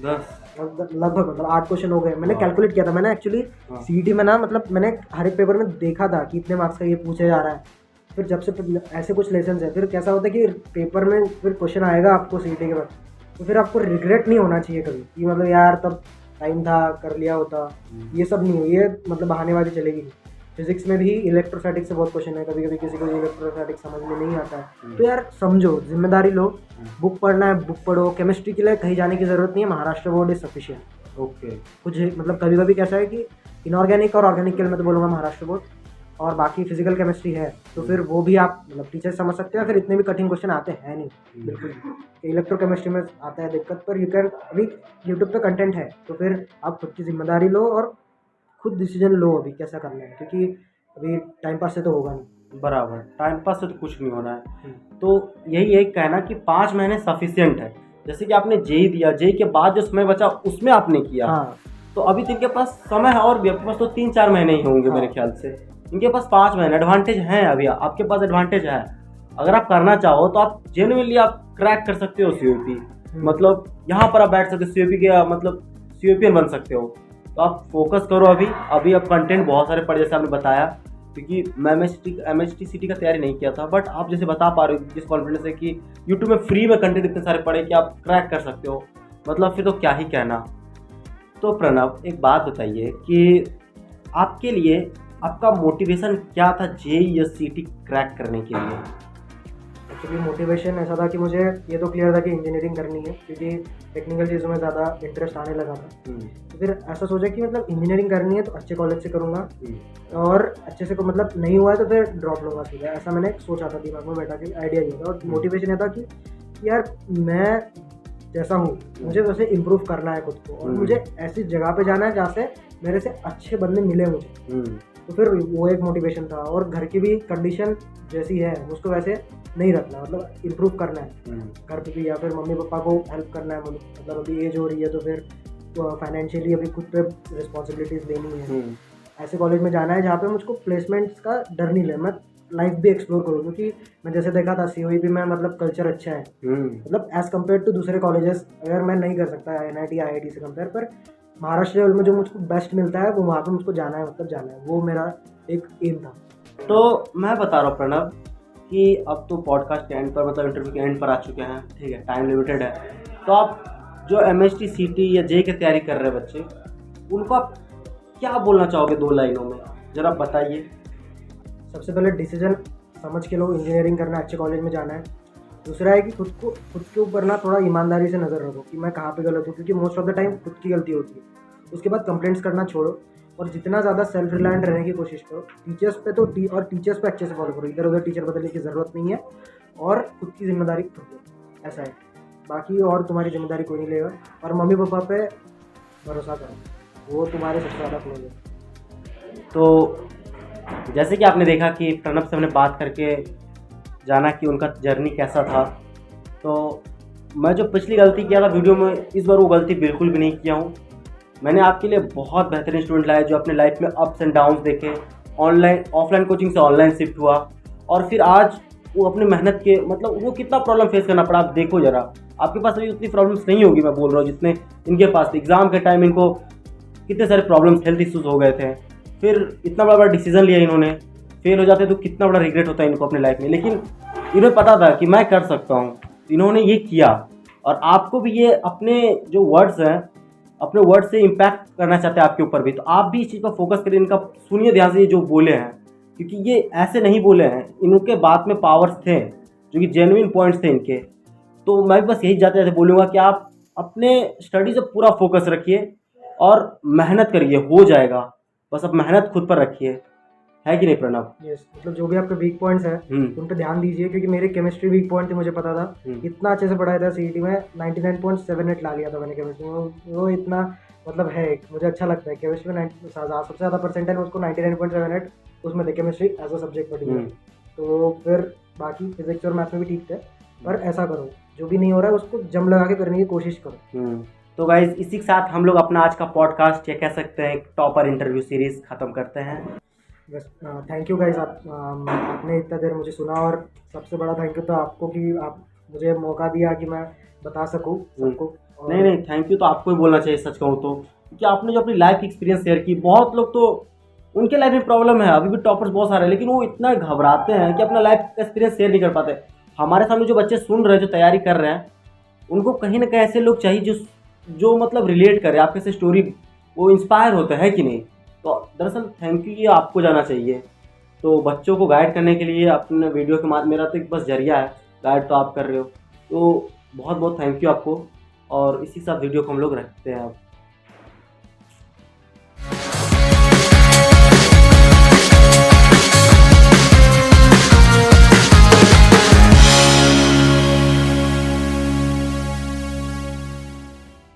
10 लगभग, मतलब 8 क्वेश्चन हो गए। मैंने कैलकुलेट किया था, मैंने एक्चुअली सीईटी में ना, मतलब मैंने हर एक पेपर में देखा था कि इतने मार्क्स का ये पूछा जा रहा है। फिर जब से ऐसे कुछ लेसन है, फिर कैसा होता है कि पेपर में फिर क्वेश्चन आएगा आपको सीईटी के बाद, तो फिर आपको रिग्रेट नहीं होना चाहिए कभी कि मतलब यार तब टाइम था, कर लिया होता। ये सब नहीं हो, ये मतलब बहानेबाजी चलेगी नहीं। फिजिक्स में भी इलेक्ट्रोस्टैटिक्स से बहुत क्वेश्चन है, कभी कभी किसी को इलेक्ट्रोस्टैटिक्स समझ में नहीं आता है, तो यार समझो, जिम्मेदारी लो, बुक पढ़ना है बुक पढ़ो। केमिस्ट्री के लिए कहीं जाने की ज़रूरत नहीं है, Maharashtra board is sufficient. Okay, कुछ मतलब कभी कभी कैसा है कि इनऑर्गेनिक और ऑर्गेनिक के लिए मैं तो बोलूँगा महाराष्ट्र बोर्ड, और बाकी फिजिकल केमिस्ट्री है तो फिर वो भी आप मतलब टीचर समझ सकते हैं। फिर इतने भी कठिन क्वेश्चन आते हैं नहीं, बिल्कुल। इलेक्ट्रोकेमिस्ट्री में आता है दिक्कत, पर यू कैन, अभी यूट्यूब पे कंटेंट है, तो फिर आप खुद की जिम्मेदारी लो और खुद डिसीजन लो अभी कैसा करना है, क्योंकि अभी टाइम पास से तो होगा नहीं। बराबर, टाइम पास से तो कुछ नहीं होना है। तो यही एक कहना कि 5 महीने सफिशिएंट है। जैसे कि आपने जेई दिया, जेई के बाद जो समय बचा उसमें आपने किया, हाँ, तो अभी तो इनके पास समय है, और भी आपके पास तो 3-4 महीने ही होंगे मेरे ख्याल से। इनके पास 5 महीने एडवांटेज हैं, अभी आपके पास एडवांटेज है। अगर आप करना चाहो तो आप जेन्युइनली आप क्रैक कर सकते हो सीयूपी, मतलब यहाँ पर आप बैठ सकते हो सीयूपी के, मतलब सीयूपीएन बन सकते हो। तो आप फोकस करो अभी आप कंटेंट बहुत सारे पढ़े, जैसे आपने बताया, क्योंकि मैं एमएचटी का तैयारी नहीं किया था, बट आप जैसे बता पा रहे हो जिस कॉन्फिडेंस है कि यूट्यूब में फ्री में कंटेंट इतने सारे पढ़े कि आप क्रैक कर सकते हो, मतलब फिर तो क्या ही कहना। तो प्रणव, एक बात बताइए कि आपके लिए आपका मोटिवेशन क्या था जेईई या सीईटी क्रैक करने के लिए? एक्चुअली मोटिवेशन ऐसा था कि मुझे ये तो क्लियर था कि इंजीनियरिंग करनी है, क्योंकि टेक्निकल चीज़ों में ज़्यादा इंटरेस्ट आने लगा था। तो फिर ऐसा सोचा कि मतलब इंजीनियरिंग करनी है तो अच्छे कॉलेज से करूँगा, और अच्छे से मतलब नहीं हुआ है तो फिर ड्रॉप लूँगा सीधा, ऐसा मैंने सोचा था, दिमाग में बैठा कि आइडिया ये था। और मोटिवेशन ये था कि यार मैं जैसा हूँ मुझे वैसे इम्प्रूव करना है खुद को, और मुझे ऐसी जगह पे जाना है जहाँ से मेरे से अच्छे बंदे मिले मुझे। तो फिर वो एक मोटिवेशन था, और घर की भी कंडीशन जैसी है उसको वैसे नहीं रखना, मतलब इम्प्रूव करना है घर पे भी, या फिर मम्मी पापा को हेल्प करना है। मतलब अभी एज हो रही है तो फिर फाइनेंशियली अभी खुद पे रिस्पॉन्सिबिलिटीज़ लेनी है। ऐसे कॉलेज में जाना है जहाँ पे मुझको प्लेसमेंट्स का डर नहीं ले, मैं लाइफ भी एक्सप्लोर करूँ, क्योंकि मैं जैसे देखा था सीओईपी में मतलब कल्चर अच्छा है, मतलब एज़ कम्पेयर टू दूसरे कॉलेजेस, अगर मैं नहीं कर सकता एनआईटी आईआईटी से कंपेयर, पर महाराष्ट्र लेवल में जो मुझको बेस्ट मिलता है वो वहाँ पे मुझको जाना है, मतलब जाना है, वो मेरा एक एम था। तो मैं बता रहा हूँ प्रणव कि अब तो पॉडकास्ट के एंड पर, मतलब इंटरव्यू के एंड पर आ चुके हैं, ठीक है, टाइम लिमिटेड है। तो आप जो एमएचटी सीटी या जेईई की तैयारी कर रहे हैं बच्चे, उनको आप क्या बोलना चाहोगे 2 लाइनों में, जरा बताइए। सबसे पहले डिसीजन समझ के लो, इंजीनियरिंग करना है, अच्छे कॉलेज में जाना है। दूसरा है कि खुद के ऊपर ना थोड़ा ईमानदारी से नज़र रखो कि मैं कहाँ पे गलत हूँ, क्योंकि मोस्ट ऑफ द टाइम खुद की गलती होती है। उसके बाद कंप्लेंट्स करना छोड़ो, और जितना ज़्यादा सेल्फ रिलायंट रहने की कोशिश करो। टीचर्स पे तो और टीचर्स पे अच्छे से फॉलो करो, इधर उधर टीचर बदलने की ज़रूरत नहीं है, और खुद की जिम्मेदारी खुद लो, ऐसा है। बाकी और तुम्हारी जिम्मेदारी कोई नहीं लेगा, और मम्मी पापा पे भरोसा करो, वो तुम्हारे सबसे ज़्यादा क्लोज है। तो जैसे कि आपने देखा कि प्रणव से हमने बात करके जाना कि उनका जर्नी कैसा था, तो मैं जो पिछली गलती किया था वीडियो में, इस बार वो गलती बिल्कुल भी नहीं किया हूँ। मैंने आपके लिए बहुत बेहतरीन स्टूडेंट लाए जो अपने लाइफ में अप्स एंड डाउन्स देखे, ऑनलाइन ऑफलाइन कोचिंग से ऑनलाइन शिफ्ट हुआ, और फिर आज वो अपनी मेहनत के, मतलब वो कितना प्रॉब्लम फेस करना पड़ा, आप देखो जरा। आपके पास अभी उतनी प्रॉब्लम्स नहीं होगी, मैं बोल रहा हूँ, जितने इनके पास थे। एग्ज़ाम के टाइम इनको कितने सारे प्रॉब्लम्स, हेल्थ इश्यूज़ हो गए थे, फिर इतना बड़ा डिसीजन लिया इन्होंने, फेल हो जाते तो कितना बड़ा रिग्रेट होता है इनको अपने लाइफ में, लेकिन इन्हें पता था कि मैं कर सकता हूँ, इन्होंने ये किया। और आपको भी ये अपने जो वर्ड्स हैं, अपने वर्ड से इम्पैक्ट करना चाहते हैं आपके ऊपर भी, तो आप भी इस चीज़ पर फोकस करिए, इनका सुनिए ध्यान से, ये जो बोले हैं क्योंकि ये ऐसे नहीं बोले हैं, इनके बात में पावर्स थे जो कि जेन्युइन पॉइंट्स थे इनके। तो मैं भी बस यही जाते जाते बोलूँगा कि आप अपने स्टडी से पूरा फोकस रखिए और मेहनत करिए, हो जाएगा। बस आप मेहनत खुद पर रखिए, है कि नहीं प्रणव? यस, मतलब जो भी आपके वीक पॉइंट्स हैं उन पे ध्यान दीजिए, क्योंकि मेरे केमिस्ट्री वीक पॉइंट थे, मुझे पता था। इतना अच्छे से पढ़ाया था सीईटी में, 99.78 ला लिया था मैंने केमिस्ट्री में। वो इतना मतलब है, मुझे अच्छा लगता है केमिस्ट्री में। सबसे ज़्यादा परसेंटाइल उसको 99.78 उसमें थे, chemistry as a subject particular. तो फिर बाकी फिजिक्स और मैथ में भी ठीक थे। पर ऐसा करो, जो भी नहीं हो रहा है उसको जम लगा के करने की कोशिश करो। तो गाइज इसी के साथ हम लोग अपना आज का पॉडकास्ट, या कह सकते हैं टॉपर इंटरव्यू सीरीज खत्म करते हैं। बस थैंक यू गाइस, आपने इतना देर मुझे सुना, और सबसे बड़ा थैंक यू तो आपको कि आप मुझे मौका दिया कि मैं बता सकूं सबको। नहीं, थैंक यू तो आपको ही बोलना चाहिए, सच कहूँ तो, क्योंकि आपने जो अपनी लाइफ की एक्सपीरियंस शेयर की। बहुत लोग तो उनके लाइफ में प्रॉब्लम है, अभी भी टॉपर्स बहुत सारे हैं, लेकिन वो इतना घबराते हैं कि अपना लाइफ का एक्सपीरियंस शेयर नहीं कर पाते। हमारे सामने जो बच्चे सुन रहे हैं, जो तैयारी कर रहे हैं, उनको कहीं ना कहीं ऐसे लोग चाहिए जो मतलब रिलेट करे आपके से स्टोरी, वो इंस्पायर होता है कि नहीं। तो दरअसल थैंक यू ये आपको जाना चाहिए। तो बच्चों को गाइड करने के लिए अपने वीडियो के माध्यम, मेरा तो एक बस जरिया है, गाइड तो आप कर रहे हो। तो बहुत बहुत थैंक यू आपको, और इसी साथ वीडियो को हम लोग रखते हैं अब।